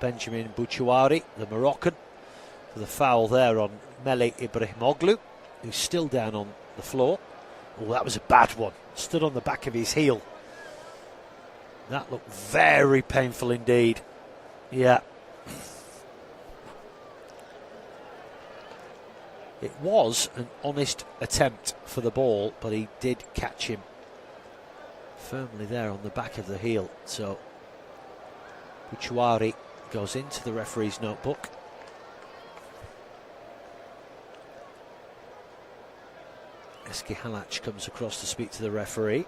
Benjamin Bucciari, the Moroccan, for the foul there on Melih Ibrahimoglu, who's still down on the floor. Oh, that was a bad one. Stood on the back of his heel. That looked very painful indeed. Yeah. It was an honest attempt for the ball, but he did catch him firmly there on the back of the heel. So Bucciari goes into the referee's notebook. Eskihalac comes across to speak to the referee.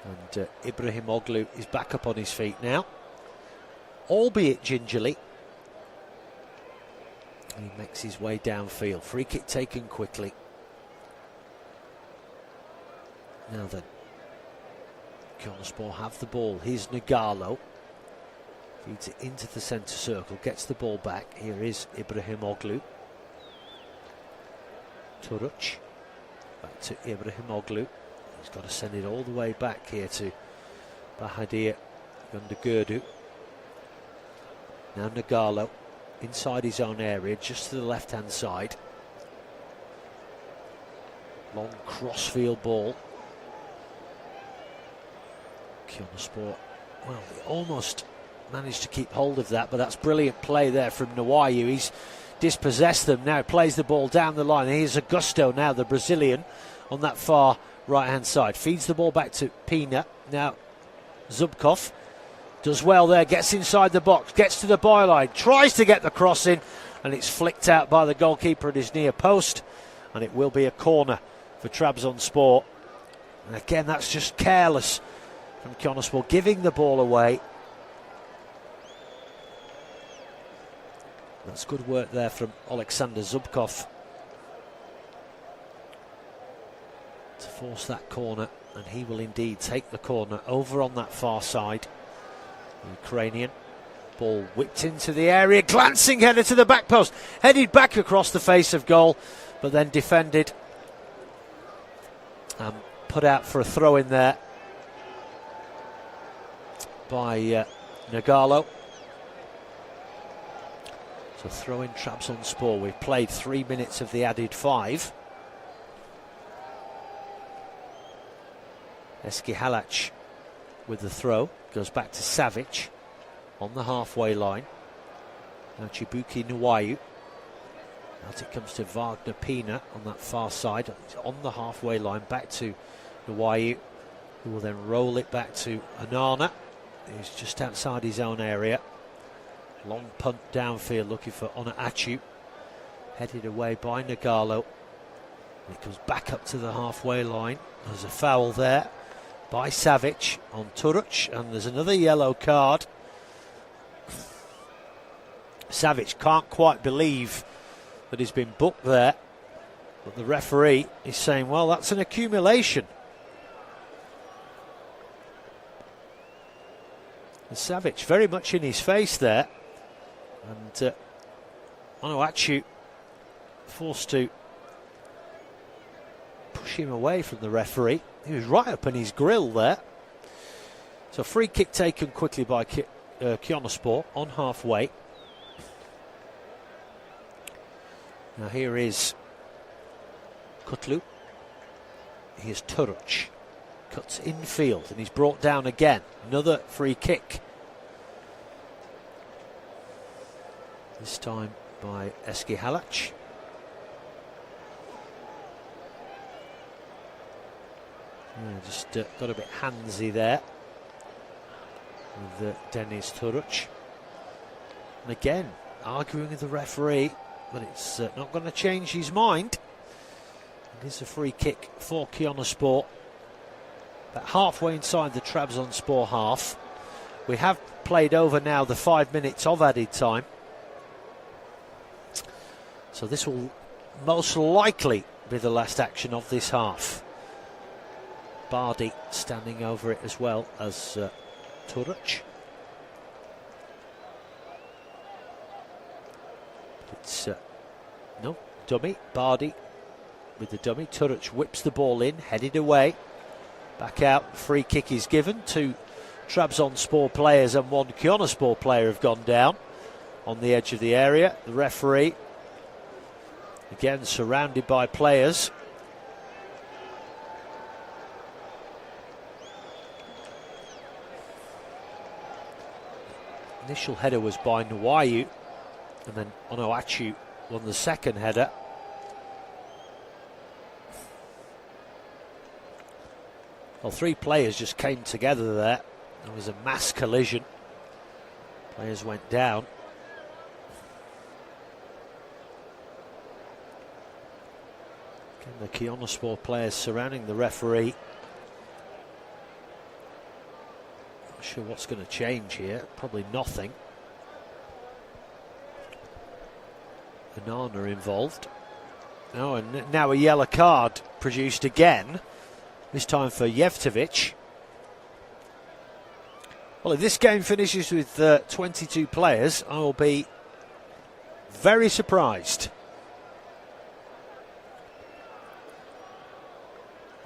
And Ibrahimoglu is back up on his feet now, albeit gingerly. He makes his way downfield. Free kick taken quickly. Now then, Konyaspor have the ball. Here's Nagalo. Feeds it into the centre circle. Gets the ball back. Here is Ibrahimoglu. Turuc. Back to Ibrahimoglu. He's got to send it all the way back here to Bahadir Gundagurdu. Now Nagalo inside his own area, just to the left-hand side. Long crossfield ball. Konyaspor, well, they almost managed to keep hold of that, but that's brilliant play there from Nwayu. He's dispossessed them now, plays the ball down the line. Here's Augusto now, the Brazilian, on that far right-hand side. Feeds the ball back to Pina. Now Zubkov does well there, gets inside the box, gets to the byline, tries to get the cross in, and it's flicked out by the goalkeeper at his near post, and it will be a corner for Trabzonspor. And again, that's just careless from Konyaspor, giving the ball away. That's good work there from Alexander Zubkov to force that corner, and he will indeed take the corner over on that far side. Ukrainian. Ball whipped into the area, glancing header to the back post, headed back across the face of goal, but then defended and put out for a throw in there by Nagalo. So So throw in Trabzonspor. We've played 3 minutes of the added 5. Eski Halac with the throw. Goes back to Savic on the halfway line. Now Chibuki Nwayu. Out it comes to Wagner Pina on that far side. On the halfway line. Back to Nwayu, who will then roll it back to Anana, who's just outside his own area. Long punt downfield looking for Onuachu. Headed away by Nagalo. And it comes back up to the halfway line. There's a foul there by Savic on Turuc, and there's another yellow card. Savic can't quite believe that he's been booked there, but the referee is saying, well, that's an accumulation. And Savic very much in his face there, and Onuachu forced to push him away from the referee. He was right up in his grill there. So free kick taken quickly by Konyaspor on halfway. Now here is Kutlu. Here's Turuc. Cuts infield and he's brought down again. Another free kick. This time by Eski Halac. Yeah, just got a bit handsy there with Deniz Turuc. And again, arguing with the referee, but it's not going to change his mind. It is a free kick for Konyaspor. About halfway inside the Trabzonspor half. We have played over now the 5 minutes of added time. So this will most likely be the last action of this half. Bardi standing over it as well as Turuc. It's no dummy. Bardi with the dummy. Turuc whips the ball in, headed away. Back out. Free kick is given. 2 Trabzonspor players and 1 Konyaspor player have gone down on the edge of the area. The referee again surrounded by players. Initial header was by Nwayu, and then Onuachu won the second header. Well, 3 players just came together there. There was a mass collision. Players went down. Again, the Konyaspor players surrounding the referee. Sure what's going to change here. Probably nothing. Anana involved. Oh, and now a yellow card produced again. This time for Jevtovic. Well, if this game finishes with 22 players, I will be very surprised.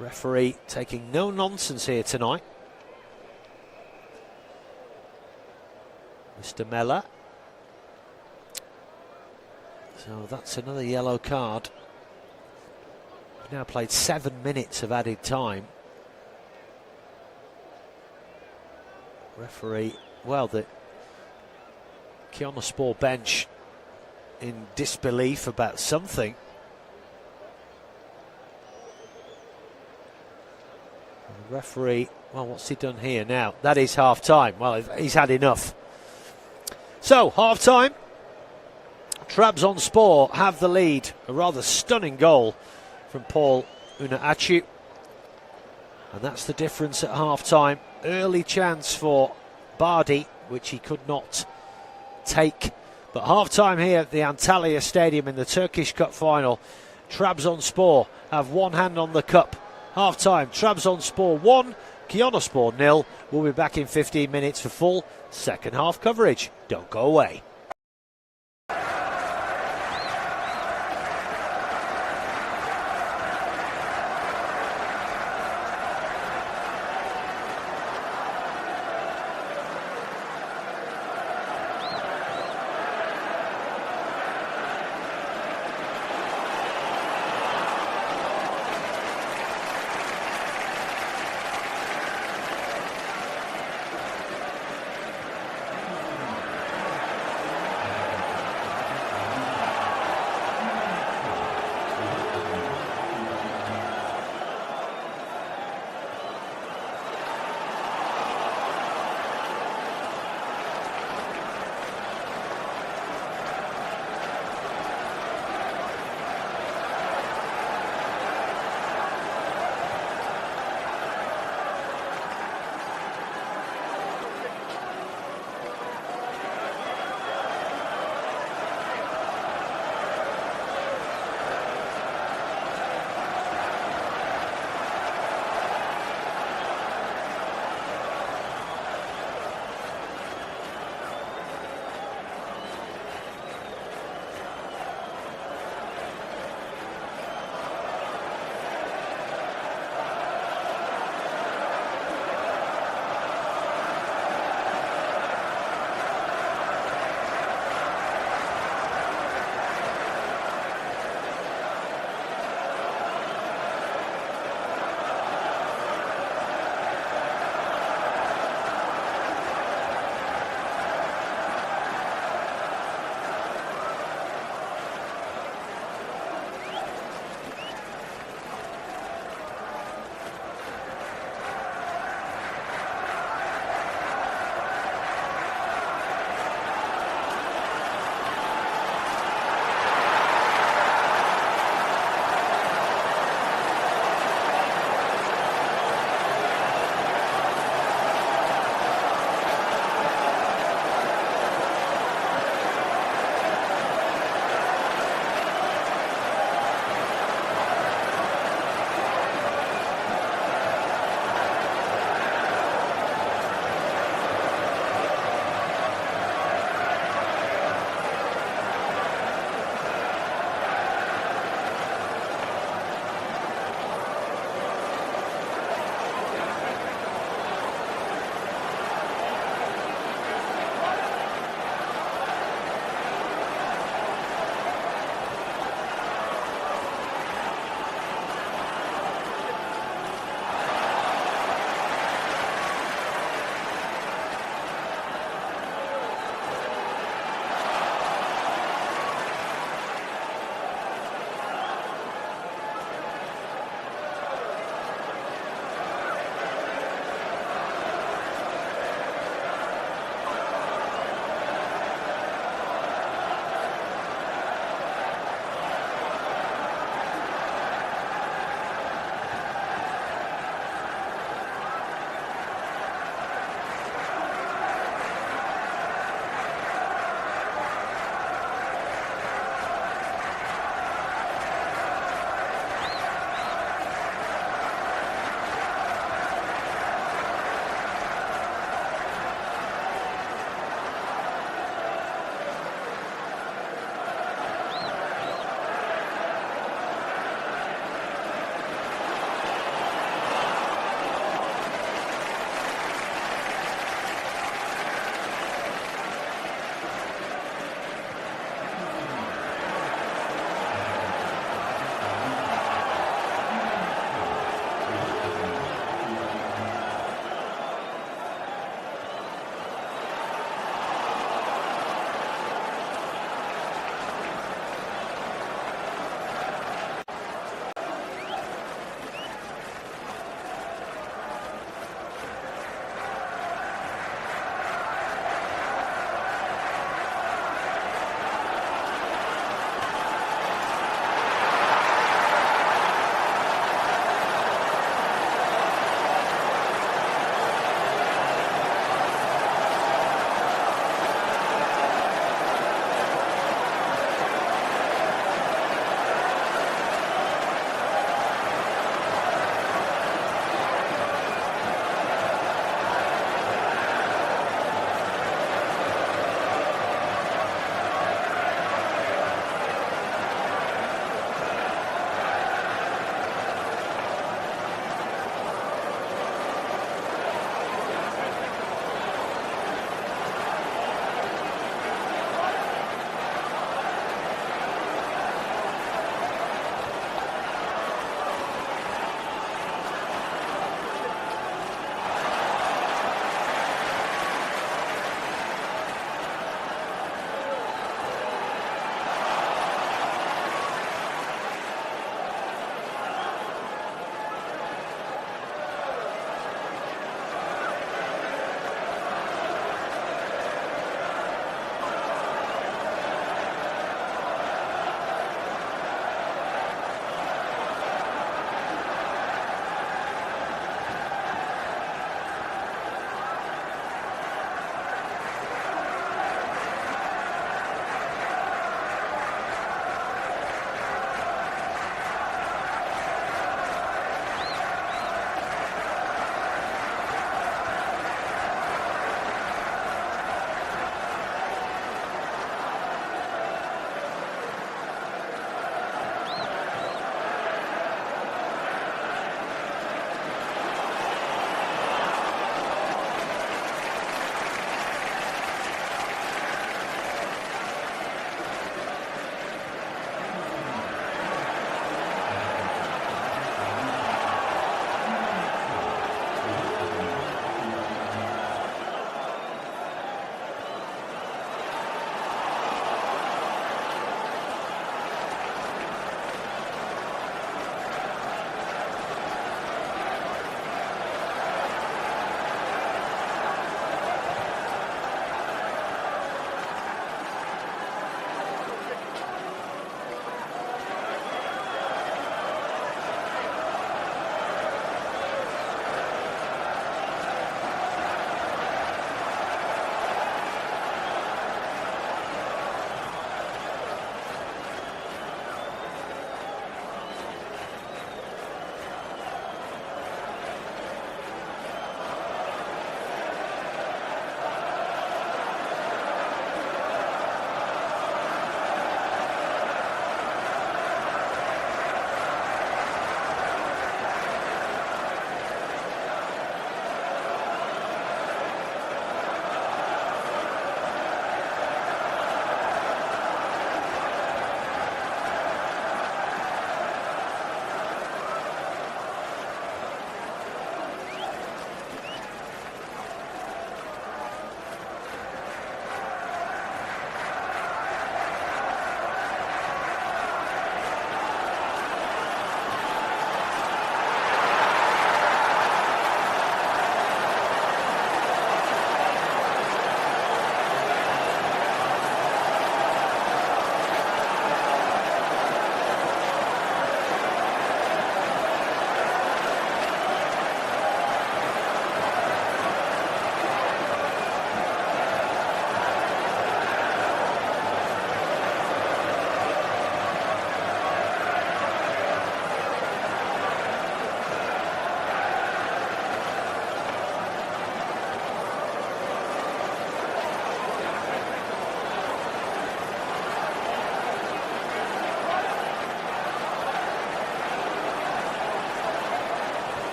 Referee taking no nonsense here tonight. Mr. Mella. So that's another yellow card. We've now played 7 minutes of added time. Referee, well, the Konyaspor bench in disbelief about something. And the referee, well, what's he done here now? That is half time. Well, he's had enough. So, half-time, Trabzonspor have the lead. A rather stunning goal from Paul Onuachu. And that's the difference at half-time. Early chance for Bardi, which he could not take. But half-time here at the Antalya Stadium in the Turkish Cup final. Trabzonspor have one hand on the cup. Half-time, Trabzonspor 1, Konyaspor 0. We'll be back in 15 minutes for full second half coverage. Don't go away.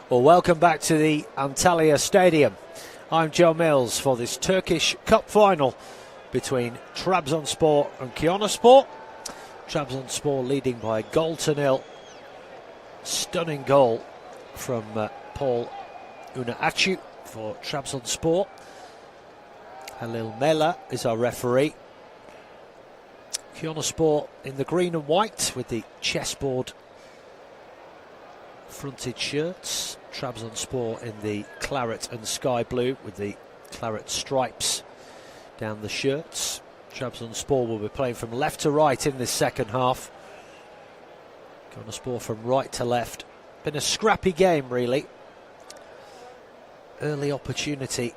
Well, welcome back to the Antalya Stadium. I'm Joe Mills for this Turkish Cup final between Trabzonspor and Konyaspor. Trabzonspor leading by 1-0. Stunning goal from Paul Unofficial for Trabzonspor. Halil Mela is our referee. Konyaspor in the green and white with the chessboard fronted shirts. Trabzonspor in the claret and sky blue with the claret stripes down the shirts. Trabzonspor will be playing from left to right in this second half. Konyaspor from right to left. Been a scrappy game, really. Early opportunity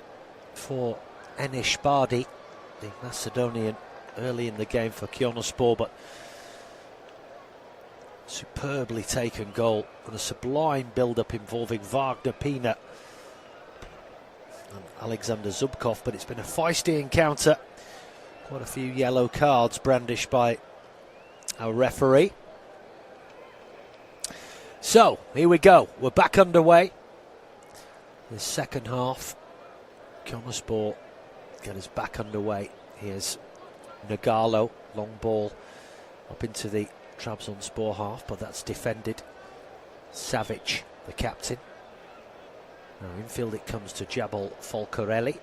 for Enis Bardi, the Macedonian, early in the game for Konyaspor, but superbly taken goal and a sublime build-up involving Wagner Pina and Alexander Zubkov, but it's been a feisty encounter. Quite a few yellow cards brandished by our referee. So, here we go. We're back underway. The second half. Konyaspor get us back underway. Here's Nagalo, long ball up into the Trabzonspor half, but that's defended. Savic, the captain. Now infield it comes to Jabal Folcarelli.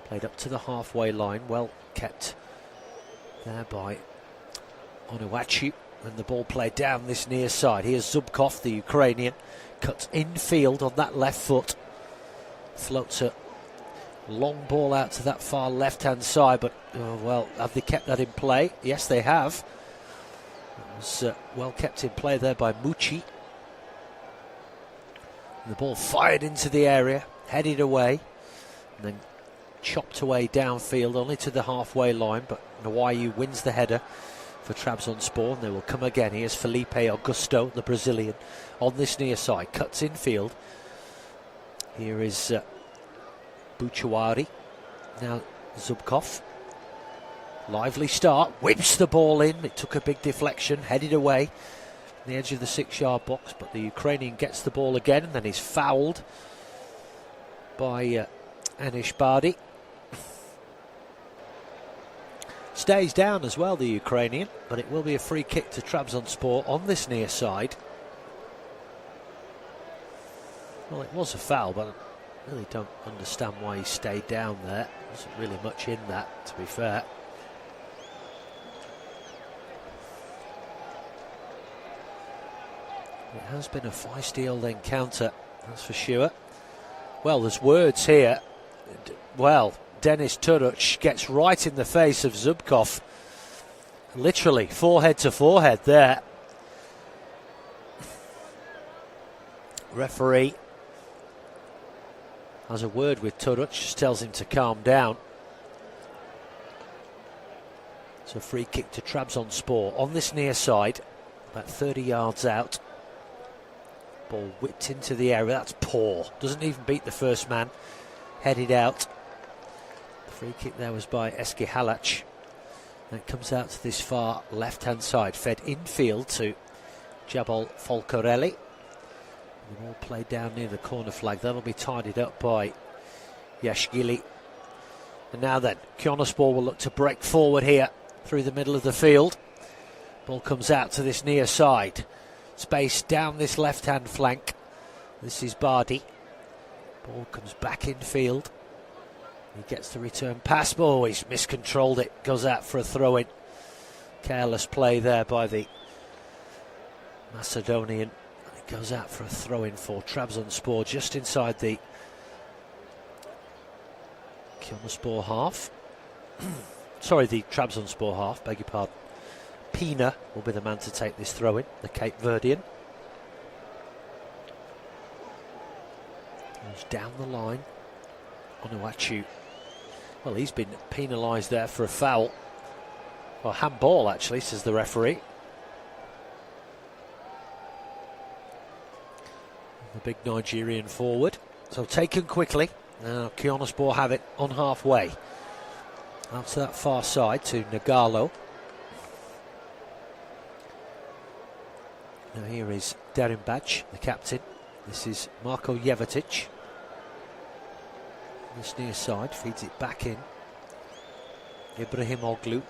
Played up to the halfway line, well kept there by Onuachu, and the ball played down this near side. Here's Zubkov, the Ukrainian, cuts infield on that left foot. Floats a long ball out to that far left-hand side, but well, have they kept that in play? Yes, they have. It was well kept in play there by Mucci. And the ball fired into the area, headed away, and then chopped away downfield only to the halfway line, but Nwayu wins the header for Trabzonspor, and they will come again. Here's Felipe Augusto, the Brazilian, on this near side, cuts infield. Here is Bouchouari. Now Zubkov. Lively start, whips the ball in. It took a big deflection, headed away on the edge of the 6-yard box, but the Ukrainian gets the ball again, and then he's fouled by Enis Bardi. Stays down as well, the Ukrainian, but it will be a free kick to Trabzonspor on this near side. Well, it was a foul, but I really don't understand why he stayed down there. There wasn't really much in that, to be fair. It has been a feisty old encounter, that's for sure. Well, there's words here. Well, Dennis Turuc gets right in the face of Zubkov. Literally, forehead to forehead there. Referee has a word with Turuc, just tells him to calm down. It's a free kick to Trabzonspor on this near side, about 30 yards out. Ball whipped into the area, that's poor. Doesn't even beat the first man, headed out. The free kick there was by Eski Halac. And it comes out to this far left-hand side, fed infield to Jabal Folcarelli. The ball played down near the corner flag. That'll be tidied up by Yashgili. And now then, Konyaspor will look to break forward here through the middle of the field. Ball comes out to this near side. Space down this left-hand flank. This is Bardi. Ball comes back in field. He gets the return pass. Oh, he's miscontrolled it. Goes out for a throw-in. Careless play there by the Macedonian. It goes out for a throw-in for Trabzonspor just inside the Konyaspor half. Sorry, the Trabzonspor half, beg your pardon. Pina will be the man to take this throw-in, the Cape Verdean. Goes down the line. Onuachu. Well, he's been penalised there for a foul. Well, handball, actually, says the referee. The big Nigerian forward. So taken quickly. Now Konyaspor have it on halfway. Out to that far side to Nagalo. Now here is Derimbaj, the captain. This is Marko Jevetic. This near side, feeds it back in. Ibrahimoglu.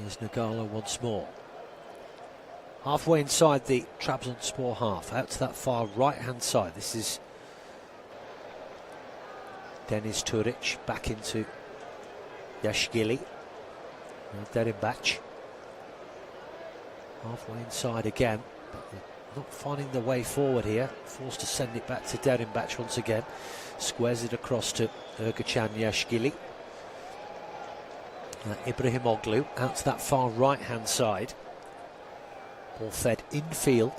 Here's Nagala once more. Halfway inside the Trabzonspor half, out to that far right-hand side. This is Deniz Turic, back into Yashgili. Derinbac. Halfway inside again, but they're not finding the way forward here. Forced to send it back to Derinbac once again. Squares it across to Ergachan Yashgili. Ibrahimoglu out to that far right-hand side. Ball fed infield.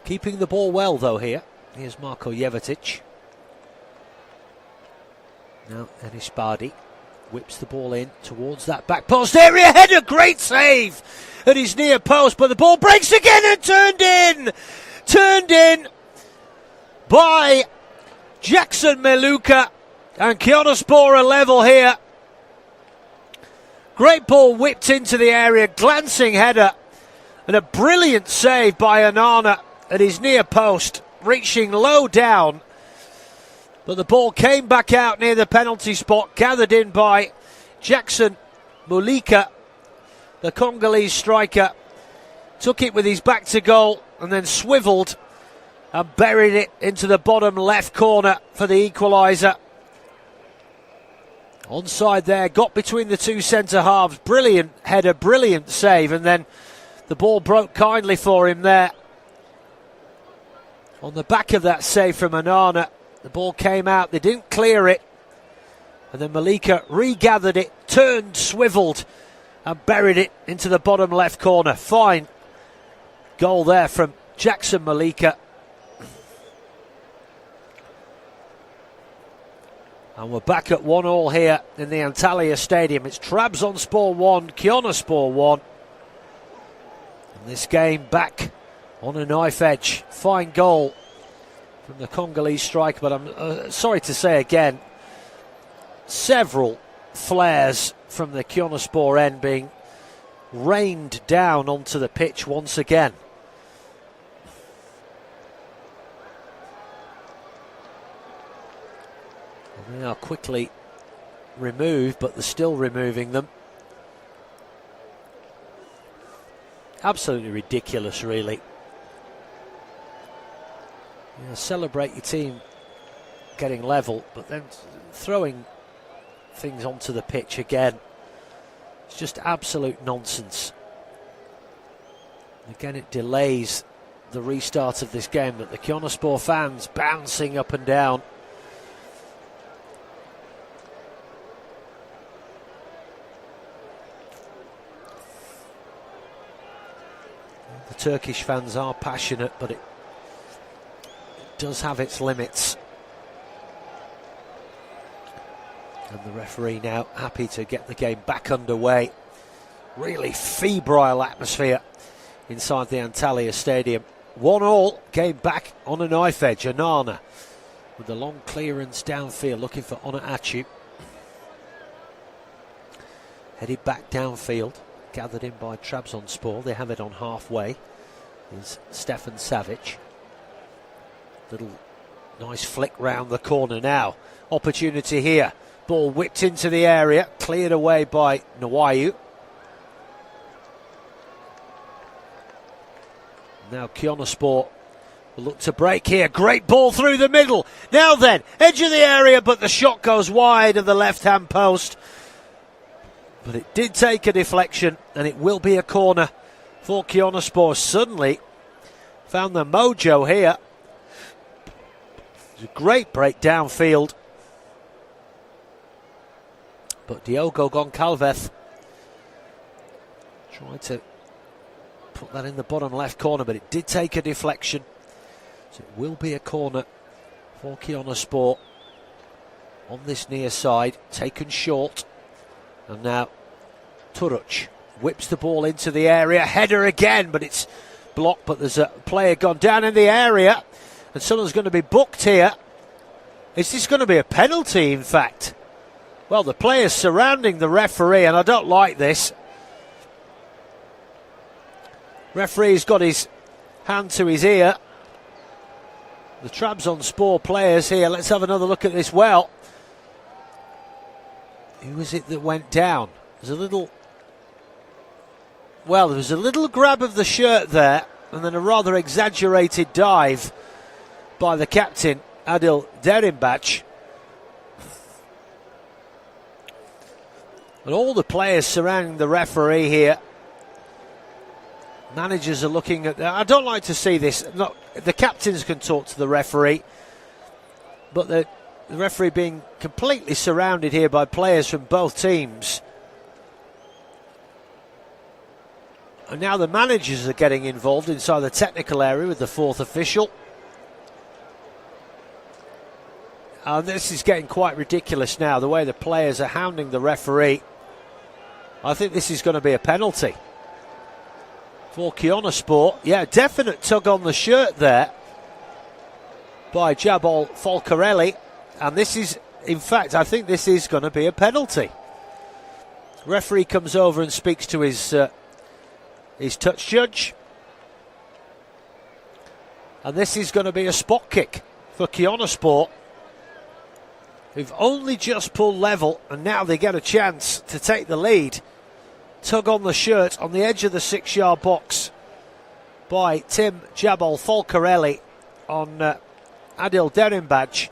Keeping the ball well though here. Here's Marko Jevetic. Now Enis Bardi whips the ball in towards that back post area. Header, great save at his near post, but the ball breaks again and turned in. Turned in by Jackson Meluka, and Konyaspor are level here. Great ball whipped into the area, glancing header, and a brilliant save by Onana at his near post, reaching low down. But the ball came back out near the penalty spot, gathered in by Jackson Mulika, the Congolese striker. Took it with his back to goal and then swivelled and buried it into the bottom left corner for the equaliser. Onside there, got between the two centre halves. Brilliant header, brilliant save, and then the ball broke kindly for him there. On the back of that save from Onana, the ball came out, they didn't clear it, and then Malika regathered it, turned, swivelled, and buried it into the bottom left corner. Fine goal there from Jackson Malika. And we're back at 1-1 here in the Antalya Stadium. It's Trabzonspor 1, Konyaspor 1. And this game back on a knife edge. Fine goal from the Congolese striker, but I'm sorry to say again, several flares from the Konyaspor end being rained down onto the pitch once again. They are quickly removed, but they're still removing them. Absolutely ridiculous, really. Celebrate your team getting level, but then throwing things onto the pitch again. It's just absolute nonsense. Again, it delays the restart of this game, but the Konyaspor fans bouncing up and down. The Turkish fans are passionate, but it does have its limits. And the referee now happy to get the game back underway. Really febrile atmosphere inside the Antalya Stadium. 1-1, game back on a knife edge. Onana with the long clearance downfield, looking for Onachu. Headed back downfield, gathered in by Trabzonspor. They have it on halfway. Is Stefan Savic. Little nice flick round the corner now. Opportunity here. Ball whipped into the area, cleared away by Nwayu. Now Konyaspor will look to break here. Great ball through the middle. Now then, edge of the area, but the shot goes wide of the left-hand post. But it did take a deflection, and it will be a corner for Konyaspor. Suddenly found the mojo here. It's a great break downfield. But Diogo Goncalves tried to put that in the bottom left corner, but it did take a deflection. So it will be a corner for Konyaspor on this near side, taken short. And now Turuc whips the ball into the area. Header again, but it's blocked. But there's a player gone down in the area, and someone's going to be booked here. Is this going to be a penalty, in fact? Well, the players surrounding the referee, and I don't like this. Referee's got his hand to his ear. The Trabzonspor players here. Let's have another look at this. Well, who was it that went down? There's a little... Well, there was a little grab of the shirt there, and then a rather exaggerated dive by the captain, Adil Derimbach. And all the players surrounding the referee here. Managers are looking at... I don't like to see this. The captains can talk to the referee, but the referee being completely surrounded here by players from both teams. And now the managers are getting involved inside the technical area with the fourth official. And this is getting quite ridiculous now, the way the players are hounding the referee. I think this is going to be a penalty for Konyaspor. Yeah, definite tug on the shirt there by Jabol Folcarelli. And this is, in fact, I think this is going to be a penalty. Referee comes over and speaks to his touch judge. And this is going to be a spot kick for Konyaspor, who've only just pulled level, and now they get a chance to take the lead. Tug on the shirt on the edge of the 6-yard box by Tim Jabol Folcarelli on Adil Derimbach.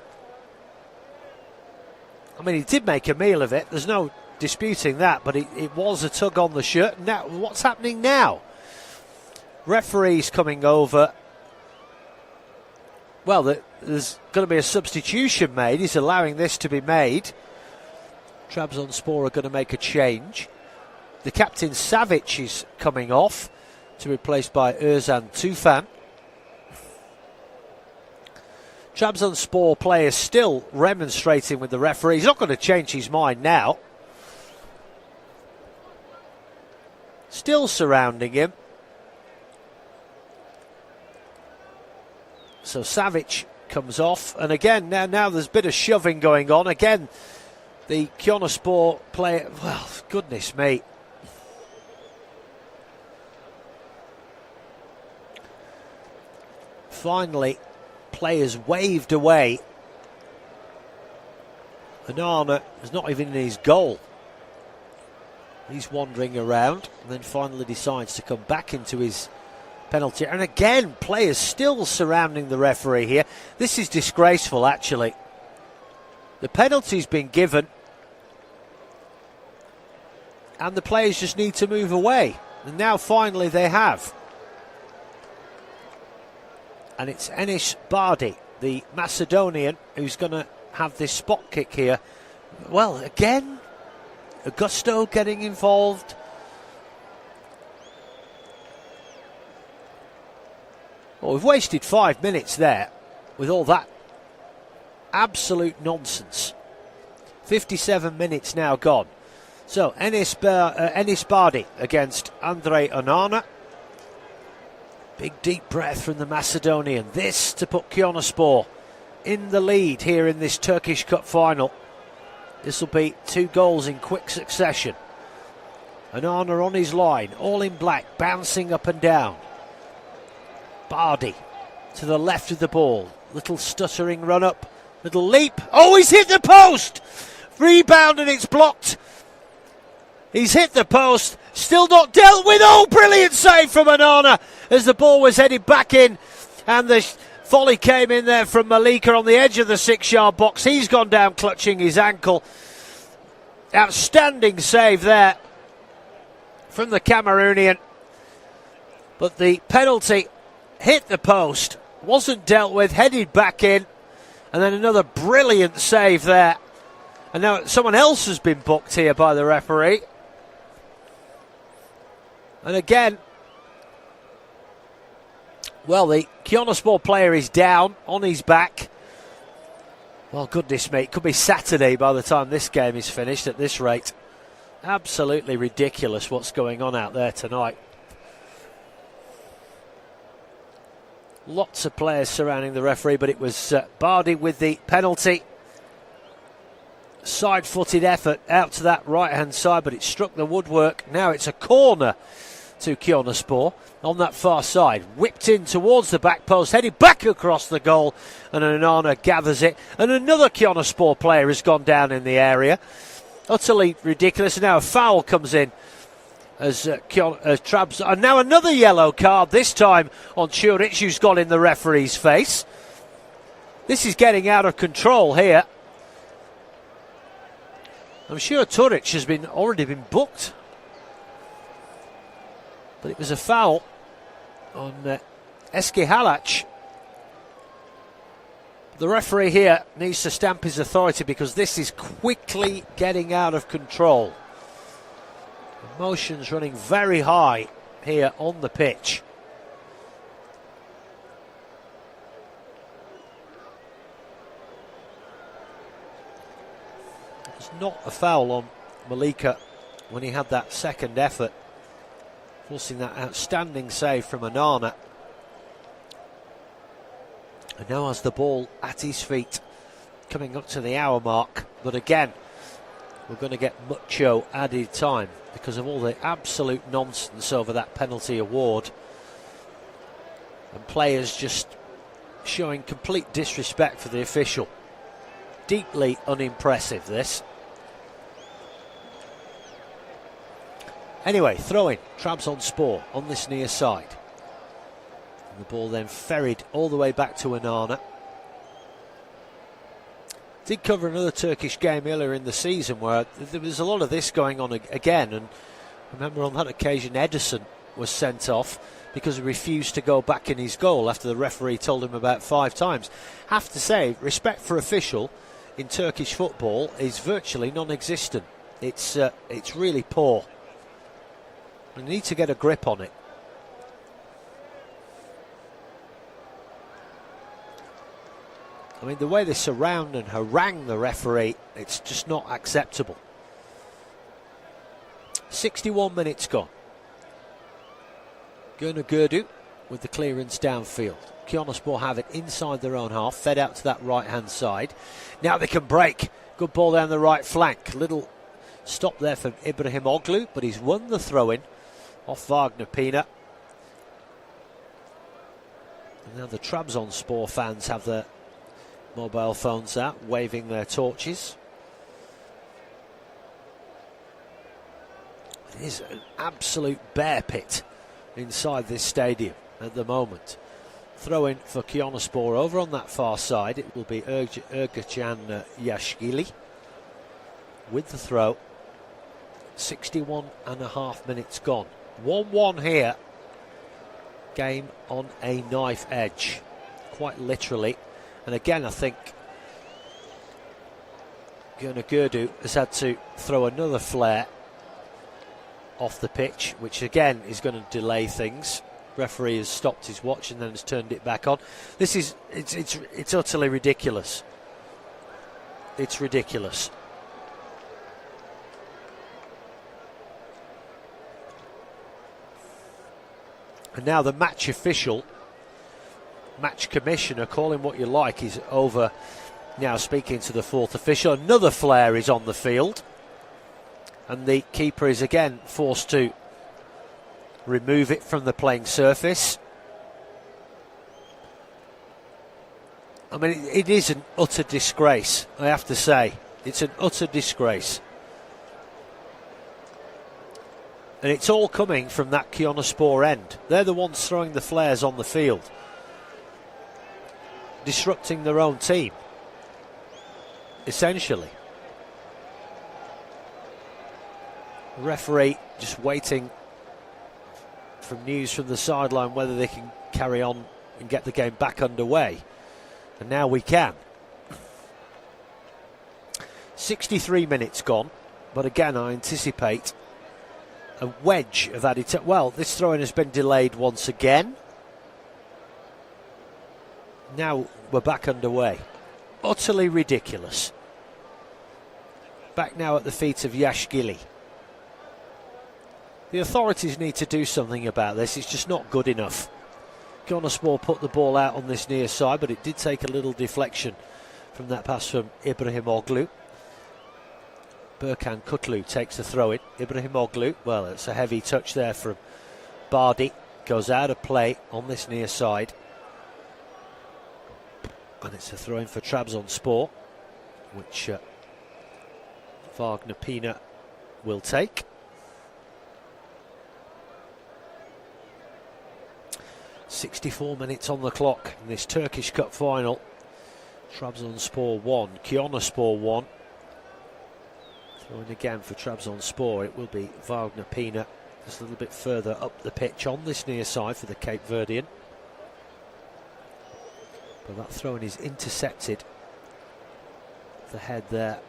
I mean, he did make a meal of it, there's no disputing that, but it was a tug on the shirt. Now, what's happening now? Referee's coming over. Well, there's going to be a substitution made. He's allowing this to be made. Trabzonspor are going to make a change. The captain Savic is coming off to be replaced by Özcan Tufan. Trabzonspor players still remonstrating with the referee. He's not going to change his mind now. Still surrounding him. So Savic comes off, and again now there's a bit of shoving going on. Again, the Konyaspor player, well, goodness me. Finally, players waved away. Onana is not even in his goal. He's wandering around and then finally decides to come back into his penalty. And again, players still surrounding the referee here. This is disgraceful, actually. The penalty's been given and the players just need to move away. And now finally they have. And it's Enis Bardi, the Macedonian, who's going to have this spot kick here. Well, again, Augusto getting involved. Well, we've wasted 5 minutes there with all that absolute nonsense. 57 minutes now gone. So, Enis Bardi against Andre Onana. Big deep breath from the Macedonian. This to put Konyaspor in the lead here in this Turkish Cup final. This will be 2 goals in quick succession. Onana on his line, all in black, bouncing up and down. Bardi to the left of the ball. Little stuttering run up, little leap. Oh, he's hit the post! Rebound and it's blocked. He's hit the post, still not dealt with. Oh, brilliant save from Onana as the ball was headed back in, and the volley came in there from Malika on the edge of the 6-yard box. He's gone down clutching his ankle. Outstanding save there from the Cameroonian. But the penalty hit the post, wasn't dealt with, headed back in, and then another brilliant save there. And now someone else has been booked here by the referee. And again, well, the Konyaspor player is down on his back. Well, goodness me, it could be Saturday by the time this game is finished at this rate. Absolutely ridiculous what's going on out there tonight. Lots of players surrounding the referee, but it was Bardi with the penalty. Side-footed effort out to that right-hand side, but it struck the woodwork. Now it's a corner to Konyaspor on that far side. Whipped in towards the back post, headed back across the goal, and Onana gathers it. And another Konyaspor player has gone down in the area. Utterly ridiculous. And now a foul comes in as Trabzon. And now another yellow card, this time on Čurić, who's got in the referee's face. This is getting out of control here. I'm sure Čurić has already been booked. But it was a foul on Eski Halac. The referee here needs to stamp his authority because this is quickly getting out of control. Emotions running very high here on the pitch. It's not a foul on Malika when he had that second effort, forcing that outstanding save from Onana. And now has the ball at his feet, coming up to the hour mark. But again, we're going to get mucho added time because of all the absolute nonsense over that penalty award. And players just showing complete disrespect for the official. Deeply unimpressive, this. Anyway, throw-in, Trabzonspor on this near side. And the ball then ferried all the way back to Onana. Did cover another Turkish game earlier in the season where there was a lot of this going on again. And remember on that occasion Edison was sent off because he refused to go back in his goal after the referee told him about 5 times. Have to say, respect for official in Turkish football is virtually non-existent. It's really poor. We need to get a grip on it. I mean, the way they surround and harangue the referee, it's just not acceptable. 61 minutes gone. Gurdu with the clearance downfield. Konyaspor have it inside their own half, fed out to that right-hand side. Now they can break. Good ball down the right flank. Little stop there from Ibrahimoglu, but he's won the throw-in off Wagner Pina. And now the Trabzonspor fans have their mobile phones out, waving their torches. It is an absolute bear pit inside this stadium at the moment. Throw in for Konyaspor over on that far side. It will be Ergüçen Yashgili with the throw. 61.5 minutes gone. 1-1 here. Game on a knife edge, quite literally. And again, I think Gurdu has had to throw another flare off the pitch, which again is going to delay things. Referee has stopped his watch and then has turned it back on. This is it's utterly ridiculous. It's ridiculous. And now the match official, match commissioner, call him what you like, is over now speaking to the fourth official. Another flare is on the field, and the keeper is again forced to remove it from the playing surface. I mean, it is an utter disgrace, I have to say. It's an utter disgrace. And it's all coming from that Konyaspor end. They're the ones throwing the flares on the field, disrupting their own team, essentially. The referee just waiting for news from the sideline whether they can carry on and get the game back underway. And now we can. 63 minutes gone, but again I anticipate a wedge of added time. Well, this throw-in has been delayed once again. Now we're back underway. Utterly ridiculous. Back now at the feet of Yashgili. The authorities need to do something about this. It's just not good enough. Konyaspor put the ball out on this near side, but it did take a little deflection from that pass from Ibrahimoglu. Berkan Kutlu takes the throw in. Ibrahimoglu, well, it's a heavy touch there from Bardi goes out of play on this near side. And it's a throw-in for Trabzonspor, which Wagner Pina will take. 64 minutes on the clock in this Turkish Cup final. Trabzonspor 1, Konyaspor 1. Throwing again for Trabzonspor, it will be Wagner Pina, just a little bit further up the pitch on this near side for the Cape Verdean. But that throw-in is intercepted. The head there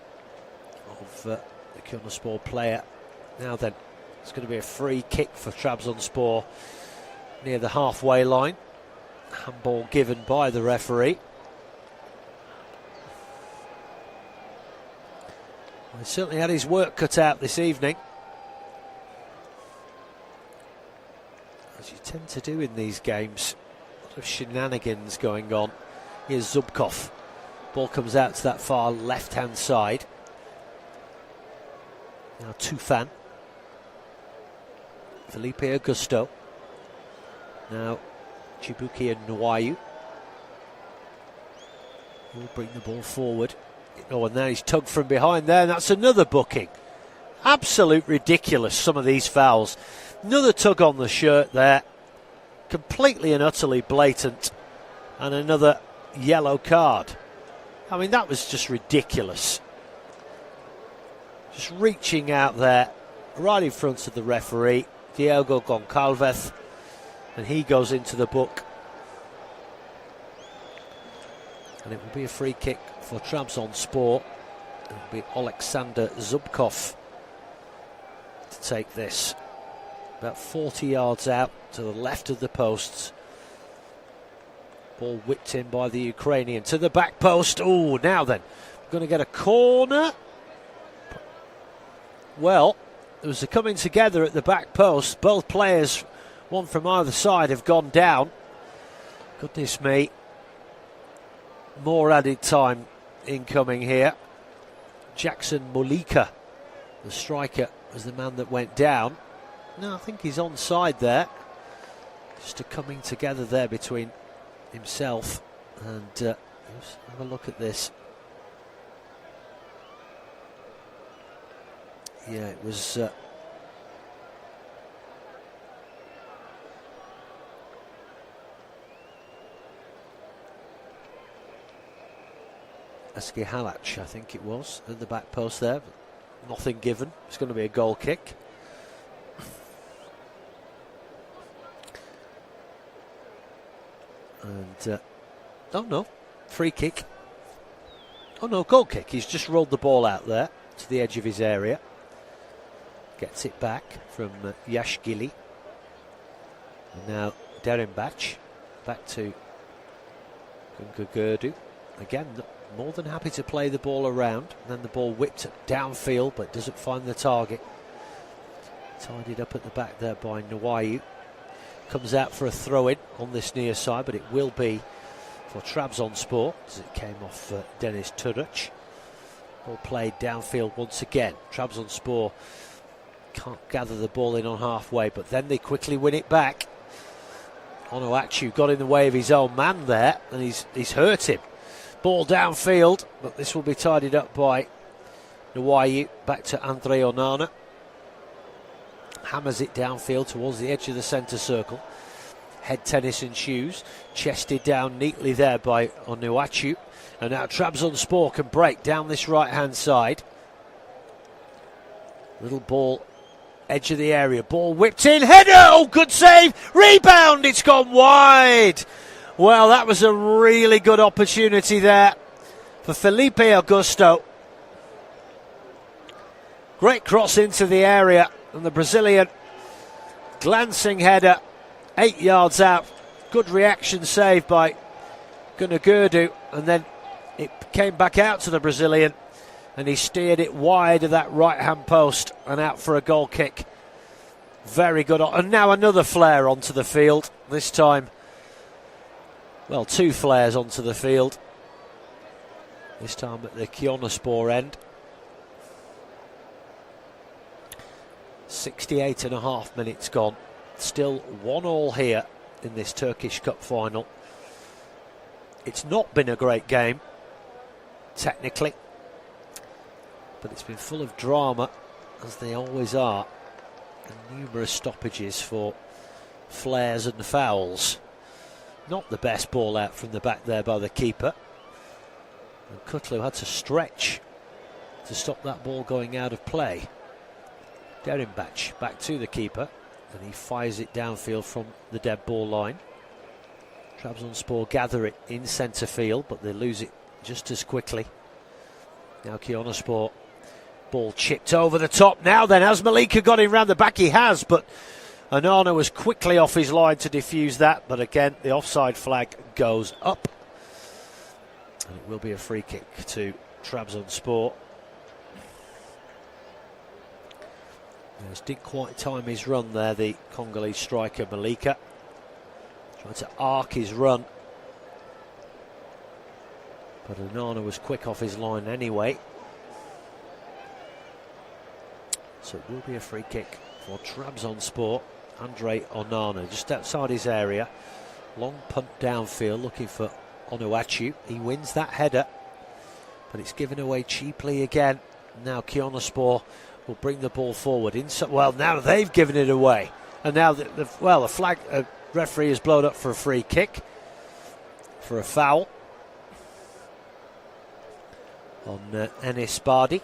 of the Konyaspor player. Now then, it's going to be a free kick for Trabzonspor near the halfway line. Handball given by the referee. Well, he certainly had his work cut out this evening, as you tend to do in these games. A lot of shenanigans going on. Here's Zubkov. Ball comes out to that far left-hand side. Now Tufan. Felipe Augusto. Now Chibuki and Nwayu will bring the ball forward. Oh, and now he's tugged from behind there, and that's another booking. Absolute ridiculous, some of these fouls. Another tug on the shirt there. Completely and utterly blatant. And another yellow card. I mean, that was just ridiculous. Just reaching out there, right in front of the referee, Diogo Goncalves, and he goes into the book. And it will be a free kick for Trabzonspor. It will be Alexander Zubkov to take this. About 40 yards out to the left of the posts. Ball whipped in by the Ukrainian to the back post. Oh, now then, we're going to get a corner. Well, there was a coming together at the back post. Both players, one from either side, have gone down. Goodness me. More added time incoming here. Jackson Mulika, the striker, was the man that went down. No, I think he's onside there. Just a coming together there between himself and let's have a look at this. Yeah, it was Eski Halac, I think it was, at the back post there. Nothing given. It's going to be a goal kick. And oh no, free kick. Oh no, goal kick. He's just rolled the ball out there to the edge of his area. Gets it back from Yashgili. And now Derimbach back to Gungagurdu. Again, more than happy to play the ball around. And then the ball whipped downfield, but doesn't find the target. Tidied up at the back there by Nwayu. Comes out for a throw-in on this near side, but it will be for Trabzonspor, as it came off Deniz Turuc. Ball played downfield once again. Trabzonspor can't gather the ball in on halfway, but then they quickly win it back. Onuachu got in the way of his own man there, and he's hurt him. Ball downfield, but this will be tidied up by Nwayu. Back to Andre Onana. Hammers it downfield towards the edge of the centre circle. Head tennis and shoes. Chested down neatly there by Onuachu. And now Trabzonspor can break down this right-hand side. Little ball, edge of the area. Ball whipped in. Header! Oh, good save! Rebound! It's gone wide! Well, that was a really good opportunity there for Felipe Augusto. Great cross into the area. And the Brazilian glancing header 8 yards out. Good reaction save by Gunagurdu, and then it came back out to the Brazilian and he steered it wide of that right hand post and out for a goal kick. Very good. And now another flare onto the field. This time, well, two flares onto the field. This time at the Konyaspor end. 68.5 minutes gone. Still 1-1 here in this Turkish Cup final. It's not been a great game, technically, but it's been full of drama, as they always are, and numerous stoppages for flares and fouls. Not the best ball out from the back there by the keeper. And Kutlu had to stretch to stop that ball going out of play. Derinbac back to the keeper, and he fires it downfield from the dead ball line. Trabzonspor gather it in centre field, but they lose it just as quickly. Now Konyaspor, ball chipped over the top. Now then, has Malika got him round the back? He has, but Onana was quickly off his line to defuse that. But again, the offside flag goes up, and it will be a free kick to Trabzonspor. He didn't quite time his run there, the Congolese striker Malika. Tried to arc his run, but Onana was quick off his line anyway. So it will be a free kick for Trabzonspor. Andre Onana just outside his area. Long punt downfield looking for Onuachu. He wins that header, but it's given away cheaply again. Now Konyaspor will bring the ball forward. Well, now they've given it away. And now the flag referee has blown up for a free kick, for a foul on Enis Bardi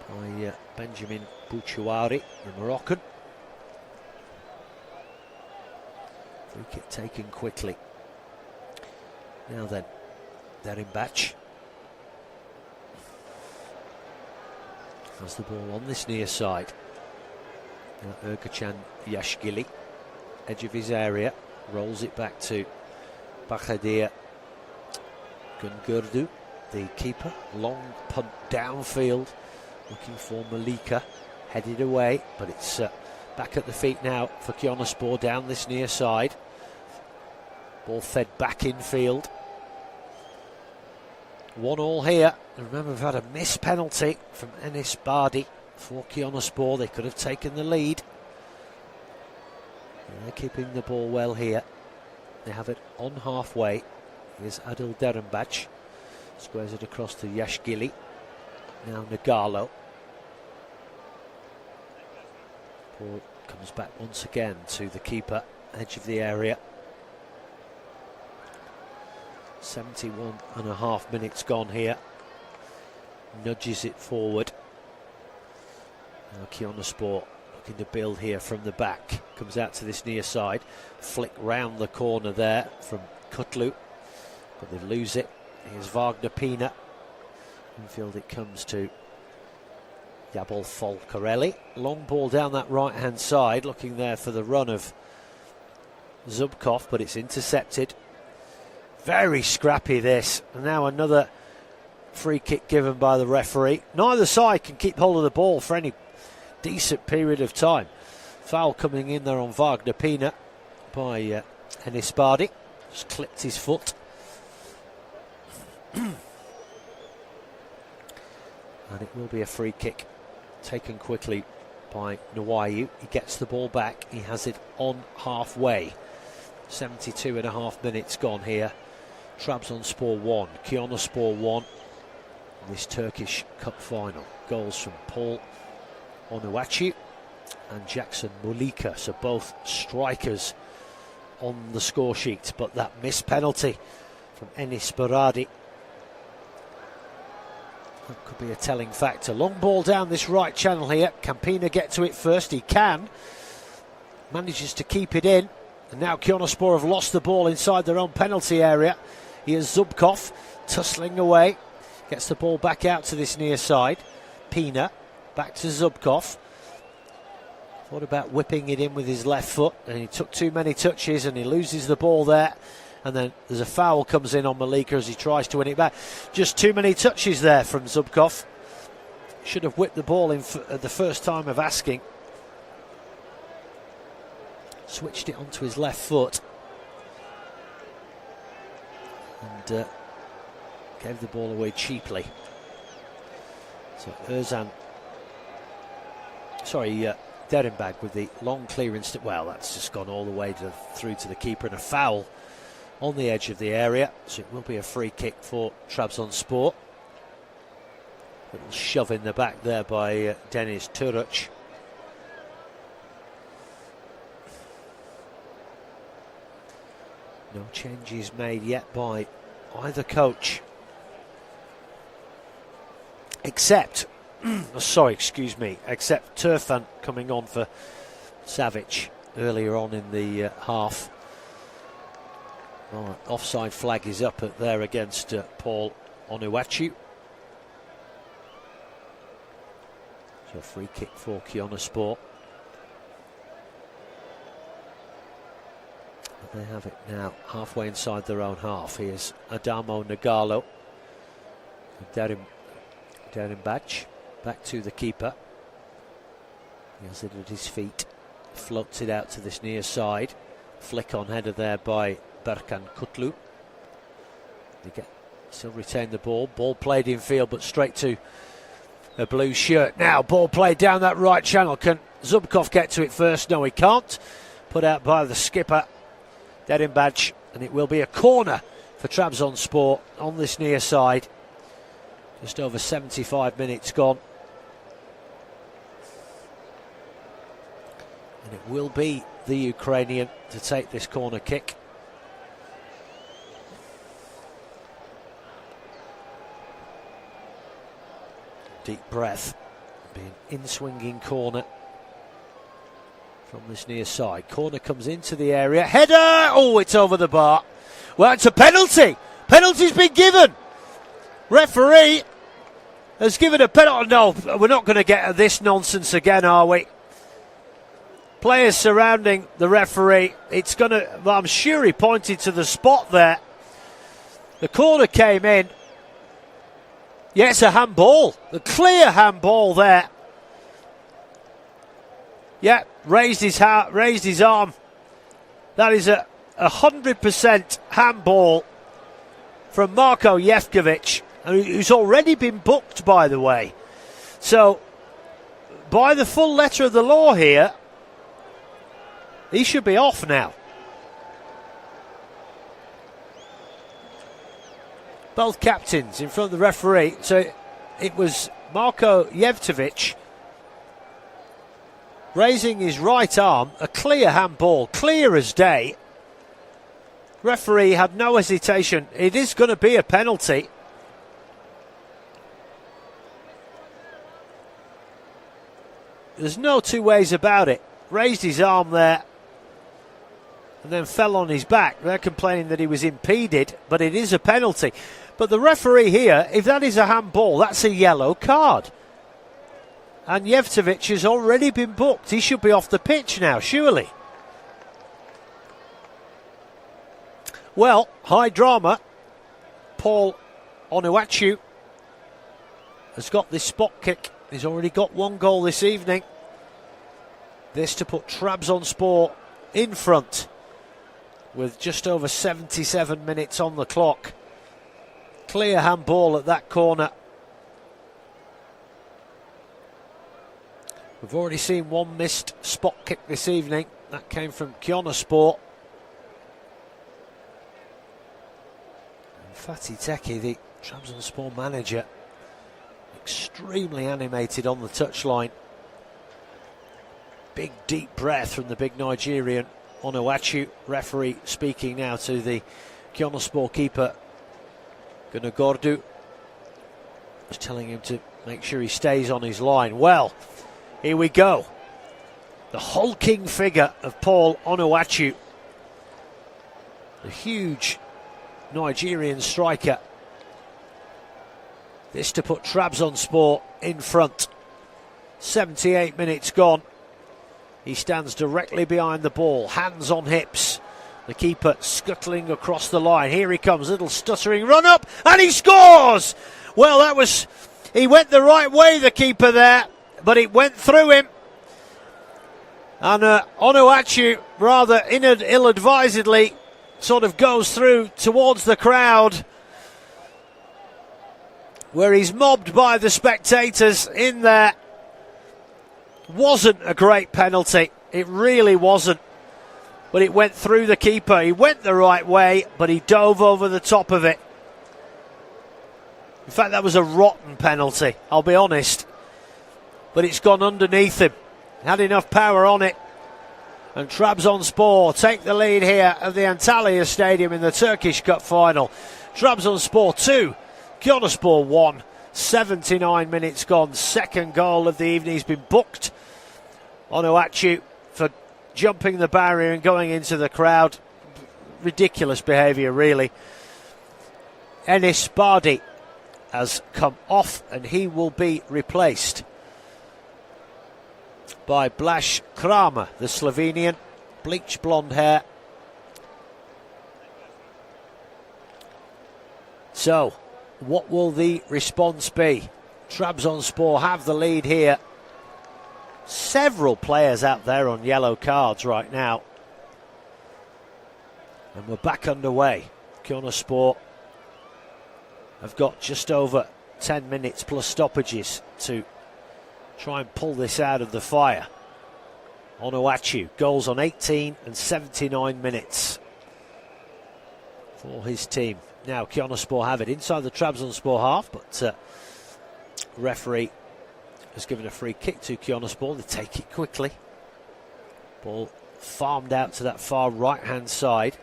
by Benjamin Bouchouari, the Moroccan. Free kick taken quickly. Now then, Derinbac has the ball on this near side. Now Ergachan Yashgili, edge of his area, rolls it back to Bahadir Gungurdu, the keeper. Long punt downfield, looking for Malika, headed away, but it's back at the feet now for Konyaspor down this near side. Ball fed back infield. 1-1 here. And remember, we've had a missed penalty from Enis Bardi for Konyaspor. They could have taken the lead. And they're keeping the ball well here. They have it on halfway. Here's Adil Derinbac. Squares it across to Yashgili. Now Nagalo. Ball comes back once again to the keeper, edge of the area. 71.5 minutes gone here. Nudges it forward. Now Konyaspor looking to build here from the back. Comes out to this near side. Flick round the corner there from Kutlu, but they lose it. Here's Wagner Pina. Infield it comes to Jabal Folcarelli. Long ball down that right hand side, looking there for the run of Zubkov, but it's intercepted. Very scrappy this, and now another free kick given by the referee. Neither side can keep hold of the ball for any decent period of time. Foul coming in there on Wagner Pina by Enis Bardi. Just clipped his foot. And it will be a free kick taken quickly by Nwayu. He gets the ball back. He has it on halfway. 72.5 minutes gone here. Trabzonspor 1, Konyaspor 1 in this Turkish Cup final. Goals from Paul Onuachu and Jackson Mulika, so both strikers on the score sheet, but that missed penalty from Enis Bardi, that could be a telling factor. Long ball down this right channel here. Can Pina get to it first? He can. Manages to keep it in. And now Konyaspor have lost the ball inside their own penalty area. Here's Zubkov tussling away. Gets the ball back out to this near side. Pina back to Zubkov. Thought about whipping it in with his left foot, and he took too many touches and he loses the ball there. And then there's a foul comes in on Malika as he tries to win it back. Just too many touches there from Zubkov. Should have whipped the ball in at the first time of asking. Switched it onto his left foot and gave the ball away cheaply. So Derinbag with the long clearance. Well, that's just gone all the way through to the keeper, and a foul on the edge of the area. So it will be a free kick for Trabzonspor. Little shove in the back there by Deniz Turuc. No changes made yet by either coach, except except Turfan coming on for Savic earlier on in the half. Right, offside flag is up there against Paul Onuachu. So a free kick for Konyaspor. They have it now halfway inside their own half. Here's Adamo Nagalo. Derinbag back to the keeper. He has it at his feet. Floats it out to this near side. Flick on header there by Berkan Kutlu. They still retain the ball. Ball played in field, but straight to a blue shirt. Now ball played down that right channel. Can Zubkov get to it first? No, he can't. Put out by the skipper, Derinbag, and it will be a corner for Trabzonspor on this near side. Just over 75 minutes gone. And it will be the Ukrainian to take this corner kick. Deep breath. Be an in-swinging corner from this near side. Corner comes into the area. Header! Oh, it's over the bar. Well, it's a penalty. Penalty's been given. Referee has given a penalty. No, we're not going to get this nonsense again, are we? Players surrounding the referee. It's going to. Well, I'm sure he pointed to the spot there. The corner came in. Yeah, it's a handball. The clear handball there. Yeah, raised his arm. That is a 100% handball from Marko Jefkovic, who's already been booked, by the way. So, by the full letter of the law here, he should be off now. Both captains in front of the referee. So it was Marko Jefkovic raising his right arm, a clear handball, clear as day. Referee had no hesitation. It is going to be a penalty. There's no two ways about it. Raised his arm there and then fell on his back. They're complaining that he was impeded, but it is a penalty. But the referee here, if that is a handball, that's a yellow card. And Jefkovic has already been booked. He should be off the pitch now, surely. Well, high drama. Paul Onuachu has got this spot kick. He's already got one goal this evening. This to put Trabzonspor in front with just over 77 minutes on the clock. Clear handball at that corner. We've already seen one missed spot kick this evening. That came from Konyaspor. Fatih Tekke, the Trabzonspor manager, extremely animated on the touchline. Big deep breath from the big Nigerian Onuachu. Referee speaking now to the Konyaspor keeper Gunagordu. Just telling him to make sure he stays on his line. Well, here we go. The hulking figure of Paul Onuachu, the huge Nigerian striker. This to put Trabzonspor in front. 78 minutes gone. He stands directly behind the ball, hands on hips. The keeper scuttling across the line. Here he comes, little stuttering run up, and he scores! Well, he went the right way, the keeper there, but it went through him. And Onuachu, rather ill-advisedly, sort of goes through towards the crowd, where he's mobbed by the spectators in there. Wasn't a great penalty. It really wasn't. But it went through the keeper. He went the right way, but he dove over the top of it. In fact, that was a rotten penalty, I'll be honest. But it's gone underneath him. Had enough power on it. And Trabzonspor take the lead here at the Antalya Stadium in the Turkish Cup final. Trabzonspor 2, Konyaspor 1. 79 minutes gone. Second goal of the evening has been booked. Onuachu for jumping the barrier and going into the crowd. Ridiculous behaviour, really. Enis Bardi has come off and he will be replaced by Blaž Kramer, the Slovenian. Bleach blonde hair. So, what will the response be? Trabzonspor have the lead here. Several players out there on yellow cards right now. And we're back underway. Konyaspor have got just over 10 minutes plus stoppages to try and pull this out of the fire. Onuachu, goals on 18 and 79 minutes for his team. Now Konyaspor have it inside the Trabzonspor half, but referee has given a free kick to Konyaspor. They take it quickly. Ball farmed out to that far right-hand side.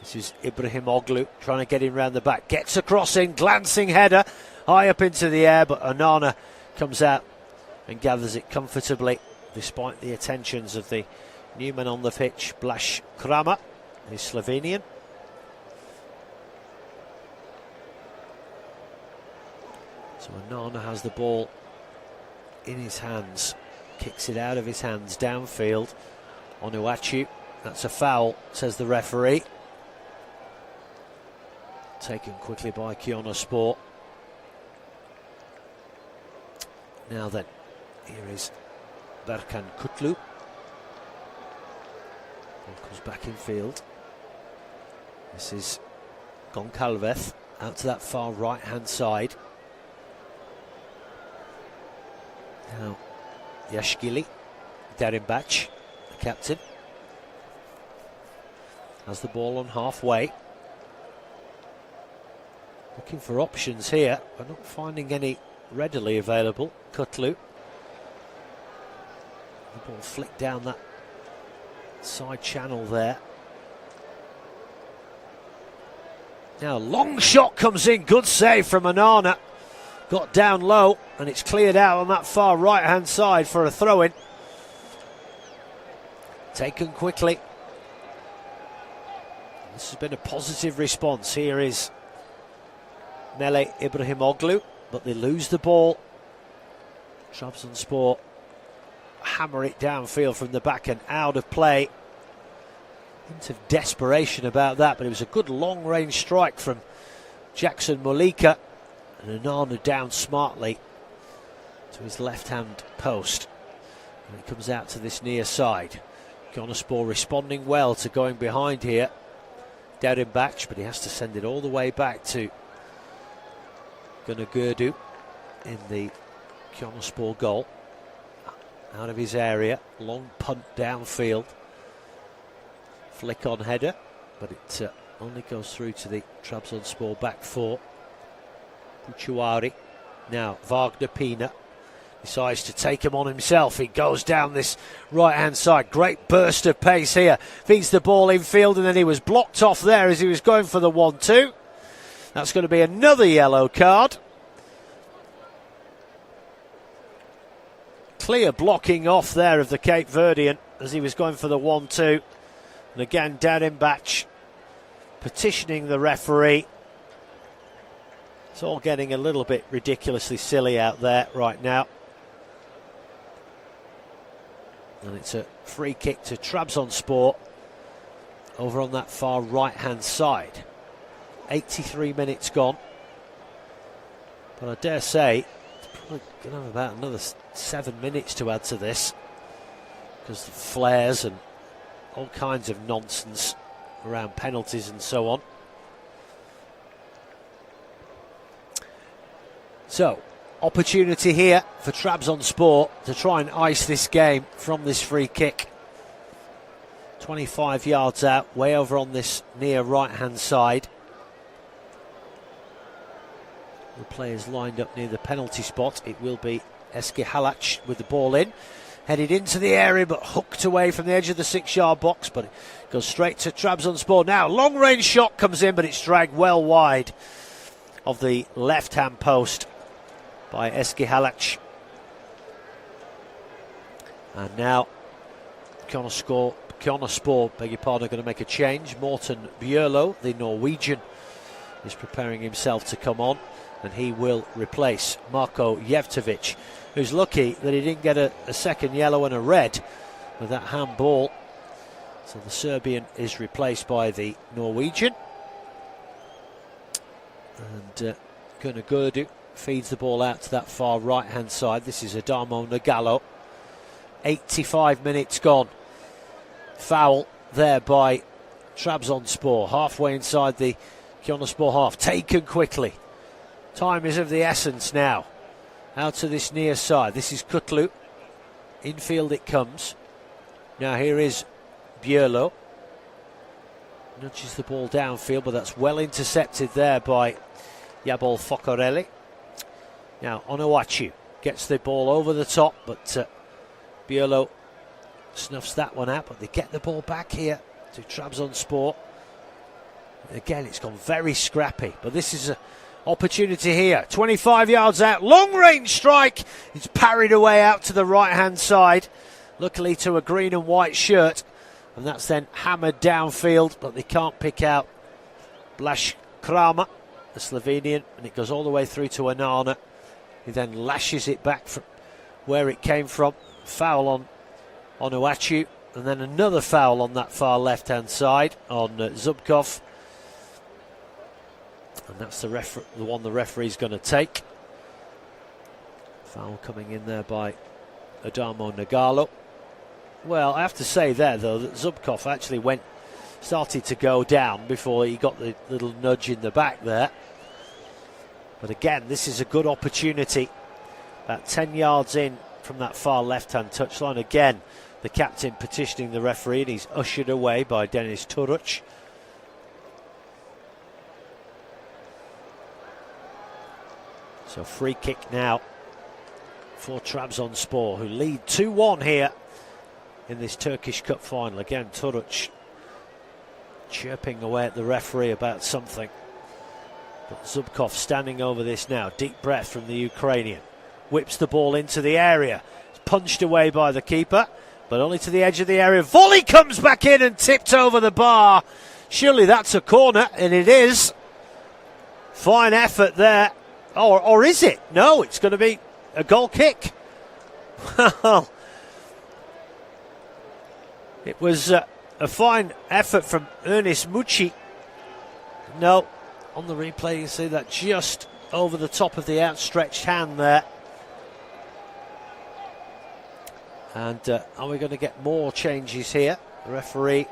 This is Ibrahim Oglu trying to get him round the back. Gets a cross in, glancing header, high up into the air, but Onana comes out and gathers it comfortably, despite the attentions of the new man on the pitch, Blaž Kramer, the Slovenian. So Onana has the ball in his hands, kicks it out of his hands downfield. Onuachu, that's a foul, says the referee. Taken quickly by Konyaspor. Now then, here is Berkan Kutlu. Ball comes back in field. This is Goncalves out to that far right hand side. Now, Yashgili, Derimbach, the captain, has the ball on halfway. Looking for options here, but not finding any readily available. Kutlu. The ball flicked down that side channel there. Now, long shot comes in, good save from Onana. Got down low and it's cleared out on that far right hand side for a throw-in. Taken quickly. This has been a positive response. Here is Mele Ibrahimoglu, but they lose the ball. Trabzonspor hammer it downfield from the back and out of play. Hint of desperation about that, but it was a good long range strike from Jackson Mulika. And Onana down smartly to his left-hand post. And it comes out to this near side. Konyaspor responding well to going behind here. Derimbach, but he has to send it all the way back to Gunagurdu in the Konyaspor goal. Out of his area, long punt downfield. Flick on header, but it only goes through to the Trabzonspor back four. Puchuari. Now Wagner Pina decides to take him on himself. He goes down this right hand side. Great burst of pace here. Feeds the ball in field and then he was blocked off there as he was going for the 1-2. That's going to be another yellow card. Clear blocking off there of the Cape Verdean as he was going for the 1-2. And again Derimbach petitioning the referee. It's all getting a little bit ridiculously silly out there right now. And it's a free kick to Trabzonspor over on that far right-hand side. 83 minutes gone. But I dare say it's probably going to have about another 7 minutes to add to this, because the flares and all kinds of nonsense around penalties and so on. So, opportunity here for Trabzonspor to try and ice this game from this free kick. 25 yards out, way over on this near right-hand side. The players lined up near the penalty spot. It will be Eski Halac with the ball in. Headed into the area but hooked away from the edge of the 6-yard box, but it goes straight to Trabzonspor. Now long range shot comes in, but it's dragged well wide of the left-hand post by Eski Halac. And now Konyaspor, beg your pardon, are going to make a change. Morten Bjørlo, the Norwegian, is preparing himself to come on, and he will replace Marko Jevtovic, who's lucky that he didn't get a second yellow and a red with that handball. So the Serbian is replaced by the Norwegian. And Gunnar feeds the ball out to that far right-hand side. This is Adamo Nagalo. 85 minutes gone. Foul there by Trabzonspor, halfway inside the Konyaspor half. Taken quickly. Time is of the essence now. Out to this near side. This is Kutlu. Infield it comes. Now here is Bjørlo. Nudges the ball downfield, but that's well intercepted there by Jabol Fokoreli. Now Onuachu gets the ball over the top, but Bjørlo snuffs that one out, but they get the ball back here to Trabzonspor. Again, it's gone very scrappy, but this is an opportunity here. 25 yards out, long range strike. It's parried away out to the right hand side, luckily to a green and white shirt, and that's then hammered downfield, but they can't pick out Blaž Kramer, the Slovenian, and it goes all the way through to Onana. He then lashes it back from where it came from. Foul on Onuachu, and then another foul on that far left hand side on Zubkov, and that's the one the referee's going to take. Foul coming in there by Adamo Nagalo. Well, I have to say there though that Zubkov actually started to go down before he got the little nudge in the back there. But again, this is a good opportunity. About 10 yards in from that far left-hand touchline. Again, the captain petitioning the referee, and he's ushered away by Dennis Turuc. So free kick now for Trabzonspor, who lead 2-1 here in this Turkish Cup final. Again, Turuc chirping away at the referee about something. But Zubkov standing over this now. Deep breath from the Ukrainian. Whips the ball into the area. It's punched away by the keeper, but only to the edge of the area. Volley comes back in and tipped over the bar. Surely that's a corner, and it is. Fine effort there. Or is it? No, it's going to be a goal kick. Well, it was a fine effort from Ernest Mucci. No, on the replay you see that just over the top of the outstretched hand there. And are we going to get more changes here? The referee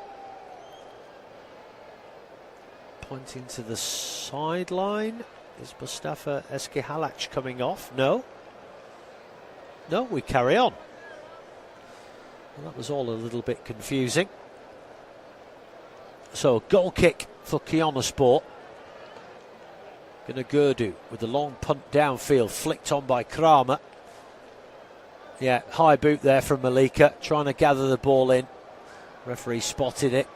pointing to the sideline. Is Mustafa Eski Halac coming off? No. No, we carry on. Well, that was all a little bit confusing. So, goal kick for Konyaspor. Gunnar with the long punt downfield, flicked on by Kramer. Yeah, high boot there from Malika, trying to gather the ball in. Referee spotted it.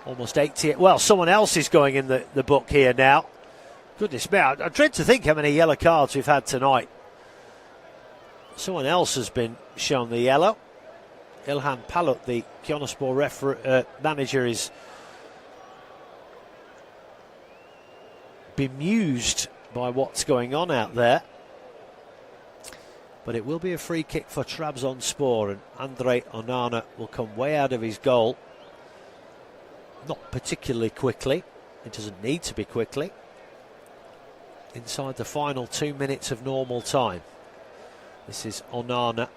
Almost 80. Well, someone else is going in the book here now. Goodness me, I dread to think how many yellow cards we've had tonight. Someone else has been shown the yellow. Ilhan Palut, the Konyaspor manager, is bemused by what's going on out there. But it will be a free kick for Trabzonspor, and Andre Onana will come way out of his goal. Not particularly quickly. It doesn't need to be quickly. Inside the final 2 minutes of normal time. This is Onana.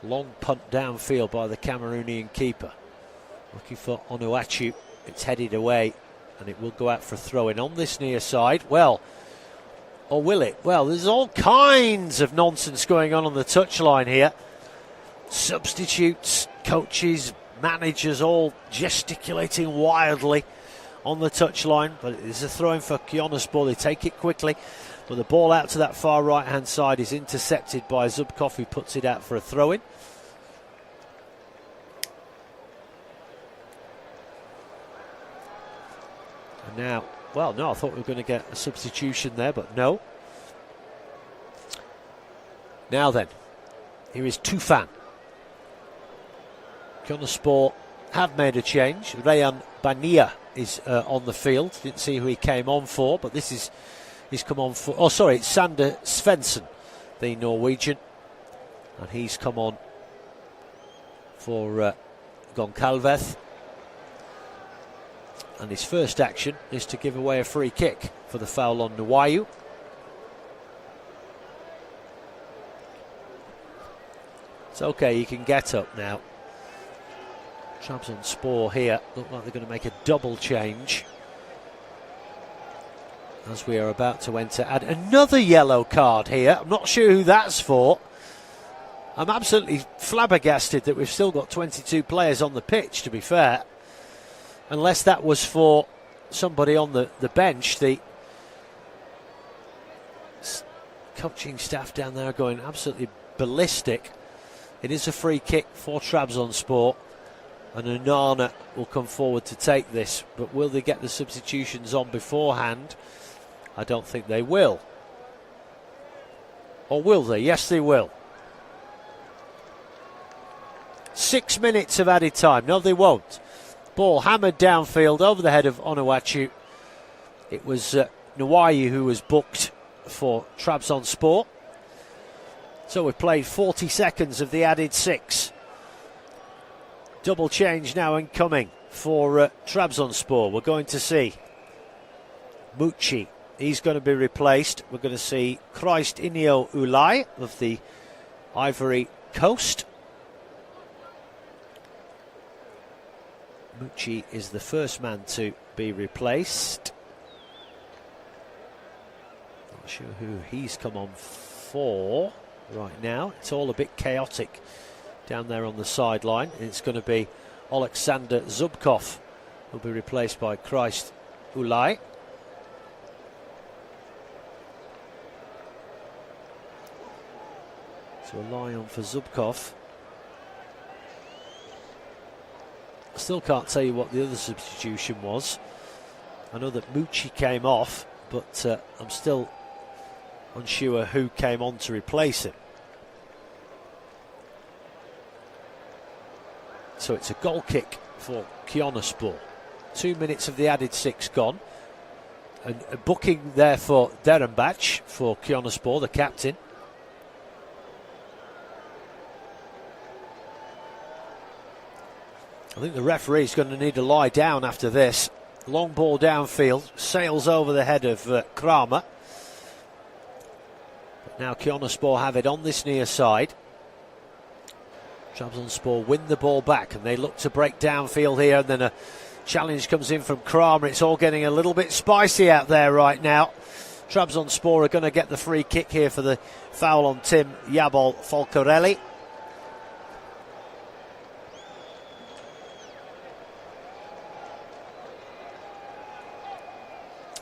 Long punt downfield by the Cameroonian keeper. Looking for Onuachu. It's headed away, and it will go out for a throw-in on this near side. Well, Or will it? Well, there's all kinds of nonsense going on the touchline here. Substitutes, coaches, managers all gesticulating wildly on the touchline. But it is a throw-in for Konyaspor. They take it quickly. But the ball out to that far right-hand side is intercepted by Zubkov, who puts it out for a throw-in. And now, well, no, I thought we were going to get a substitution there, but no. Now then, here is Tufan. Konyaspor have made a change. Rayan Bania is on the field. Didn't see who he came on for, but he's come on for... Oh, sorry, it's Sander Svensson, the Norwegian. And he's come on for Goncalves. And his first action is to give away a free kick for the foul on Nwayu. It's okay, you can get up now. Trabzonspor here look like they're going to make a double change, as we are about to enter. Add another yellow card here. I'm not sure who that's for. I'm absolutely flabbergasted that we've still got 22 players on the pitch, to be fair. Unless that was for somebody on the bench. The coaching staff down there are going absolutely ballistic. It is a free kick for Trabzonspor, and Onana will come forward to take this. But will they get the substitutions on beforehand? I don't think they will. Or will they? Yes, they will. 6 minutes of added time. No, they won't. Ball hammered downfield over the head of Onuachu. It was Nwayu who was booked for Trabzonspor. So we've played 40 seconds of the added 6. Double change now incoming for Trabzonspor. We're going to see Mucci. He's going to be replaced. We're going to see Christ Inyo Ulai of the Ivory Coast. Mucci is the first man to be replaced. Not sure who he's come on for right now. It's all a bit chaotic down there on the sideline. It's going to be Alexander Zubkov, who'll be replaced by Christ Ulai. So a lie on for Zubkov. I still can't tell you what the other substitution was. I know that Mucci came off, but I'm still unsure who came on to replace him. So it's a goal kick for Konyaspor. 2 minutes of the added 6 gone. And a booking there for Derenbach for Konyaspor, the captain. I think the referee's going to need to lie down after this. Long ball downfield, sails over the head of Kramer. But now Konyaspor have it on this near side. Trabzonspor win the ball back, and they look to break downfield here, and then a challenge comes in from Kramer. It's all getting a little bit spicy out there right now. Trabzonspor are going to get the free kick here for the foul on Tim Yabol Folcarelli.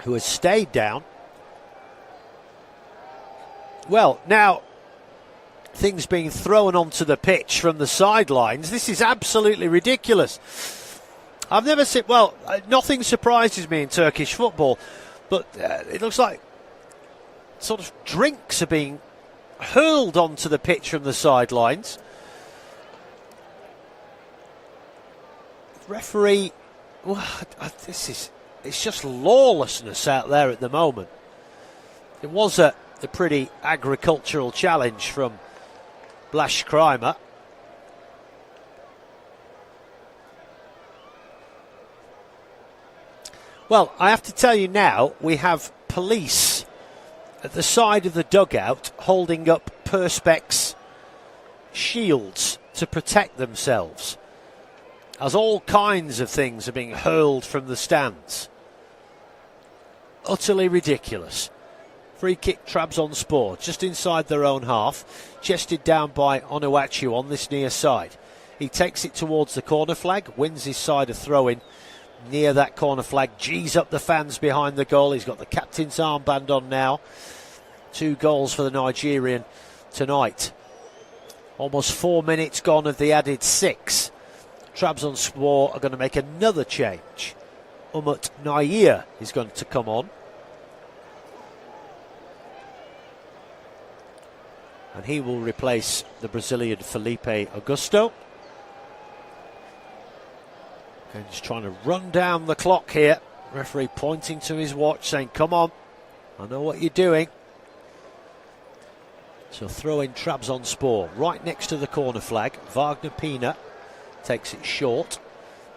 Who has stayed down. Well, now things being thrown onto the pitch from the sidelines. This is absolutely ridiculous. I've never seen, well, nothing surprises me in Turkish football, but it looks like sort of drinks are being hurled onto the pitch from the sidelines. Referee, well, it's just lawlessness out there at the moment. It was a pretty agricultural challenge from Blaž Kramer. Well, I have to tell you now, we have police at the side of the dugout holding up Perspex shields to protect themselves, as all kinds of things are being hurled from the stands. Utterly ridiculous. Free kick Trabzonspor, just inside their own half. Chested down by Onuachu on this near side. He takes it towards the corner flag, wins his side of throw-in near that corner flag, G's up the fans behind the goal. He's got the captain's armband on now. 2 goals for the Nigerian tonight. Almost 4 minutes gone of the added 6. Trabzonspor are going to make another change. Umut Nair is going to come on. And he will replace the Brazilian Felipe Augusto. And just trying to run down the clock here. Referee pointing to his watch saying, come on, I know what you're doing. So throw in Trabzonspor right next to the corner flag. Wagner Pina takes it short.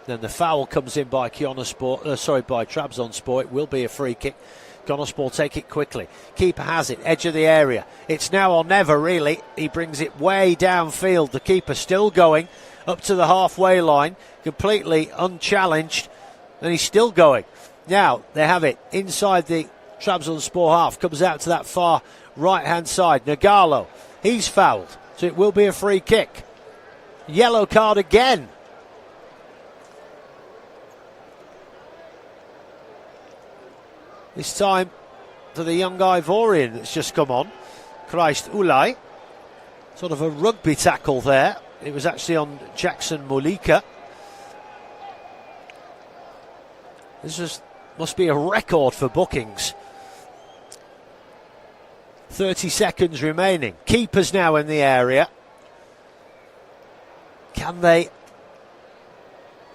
Then the foul comes in by Trabzonspor. It will be a free kick. Konyaspor take it quickly. Keeper has it, edge of the area. It's now or never, really. He brings it way downfield. The keeper still going up to the halfway line, completely unchallenged, and he's still going. Now they have it inside the Trabzonspor half. Comes out to that far right-hand side. Nagalo, he's fouled, so it will be a free kick. Yellow card again. This time for the young Ivorian that's just come on, Christ Ulay. Sort of a rugby tackle there. It was actually on Jackson Mulika. This must be a record for bookings. 30 seconds remaining. Keepers now in the area. Can they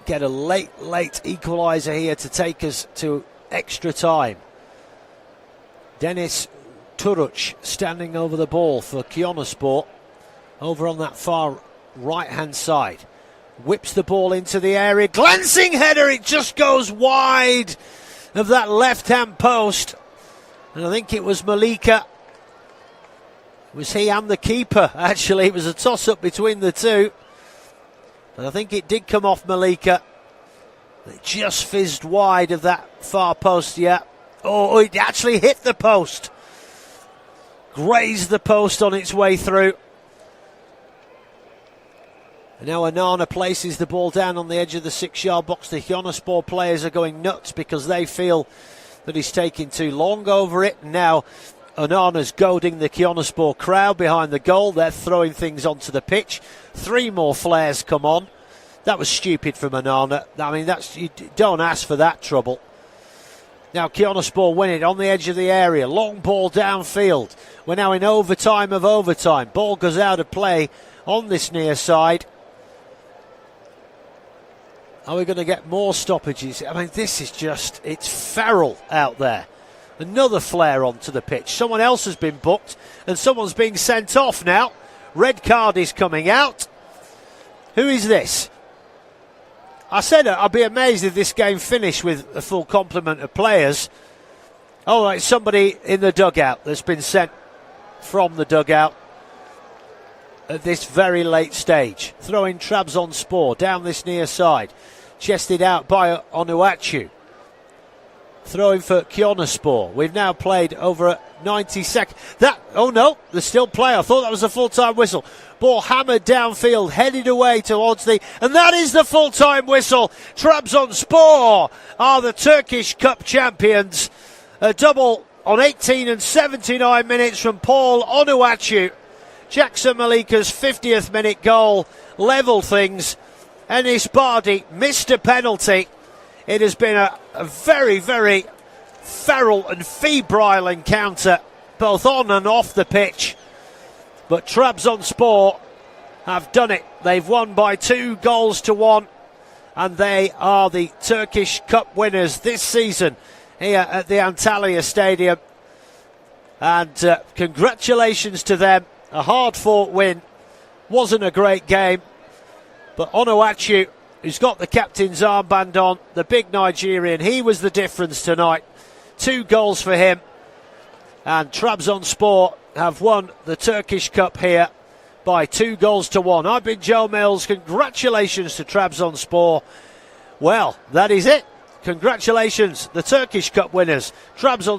get a late equaliser here to take us to extra time? Dennis Turuc standing over the ball for Konyaspor, over on that far right-hand side. Whips the ball into the area. Glancing header, it just goes wide of that left-hand post. And I think it was Malika. It was he and the keeper, actually. It was a toss-up between the two. But I think it did come off Malika. It just fizzed wide of that far post, yeah. Oh, it actually hit the post. Grazed the post on its way through. And now Onana places the ball down on the edge of the 6-yard box. The Konyaspor players are going nuts because they feel that he's taking too long over it. And now Onana's goading the Konyaspor crowd behind the goal. They're throwing things onto the pitch. 3 more flares come on. That was stupid from Onana. I mean, you don't ask for that trouble. Now Konyaspor win it on the edge of the area. Long ball downfield. We're now in overtime of overtime. Ball goes out of play on this near side. Are we going to get more stoppages? I mean, this is just, it's feral out there. Another flare onto the pitch. Someone else has been booked and someone's being sent off now. Red card is coming out. Who is this? I said I'd be amazed if this game finished with a full complement of players. Oh, it's somebody in the dugout that's been sent from the dugout at this very late stage. Throwing Trabzonspor down this near side. Chested out by Onuachu. Throwing for Konyaspor. We've now played over 90 seconds. Oh no, there's still play. I thought that was a full-time whistle. Ball hammered downfield, headed away towards and that is the full-time whistle. Trabzonspor are the Turkish Cup champions. A double on 18 and 79 minutes from Paul Onuachu. Jackson Malika's 50th minute goal levelled things. Enis Bardi missed a penalty. It has been a very, very feral and febrile encounter, both on and off the pitch. But Trabzonspor have done it. They've won by 2-1, and they are the Turkish Cup winners this season here at the Antalya Stadium. And congratulations to them. A hard-fought win. Wasn't a great game, but Onuachu, who's got the captain's armband on, the big Nigerian, he was the difference tonight. 2 goals for him. And Trabzonspor have won the Turkish Cup here by 2-1. I've been Joe Mills. Congratulations to Trabzonspor. Well, that is it. Congratulations, the Turkish Cup winners. Trabzonspor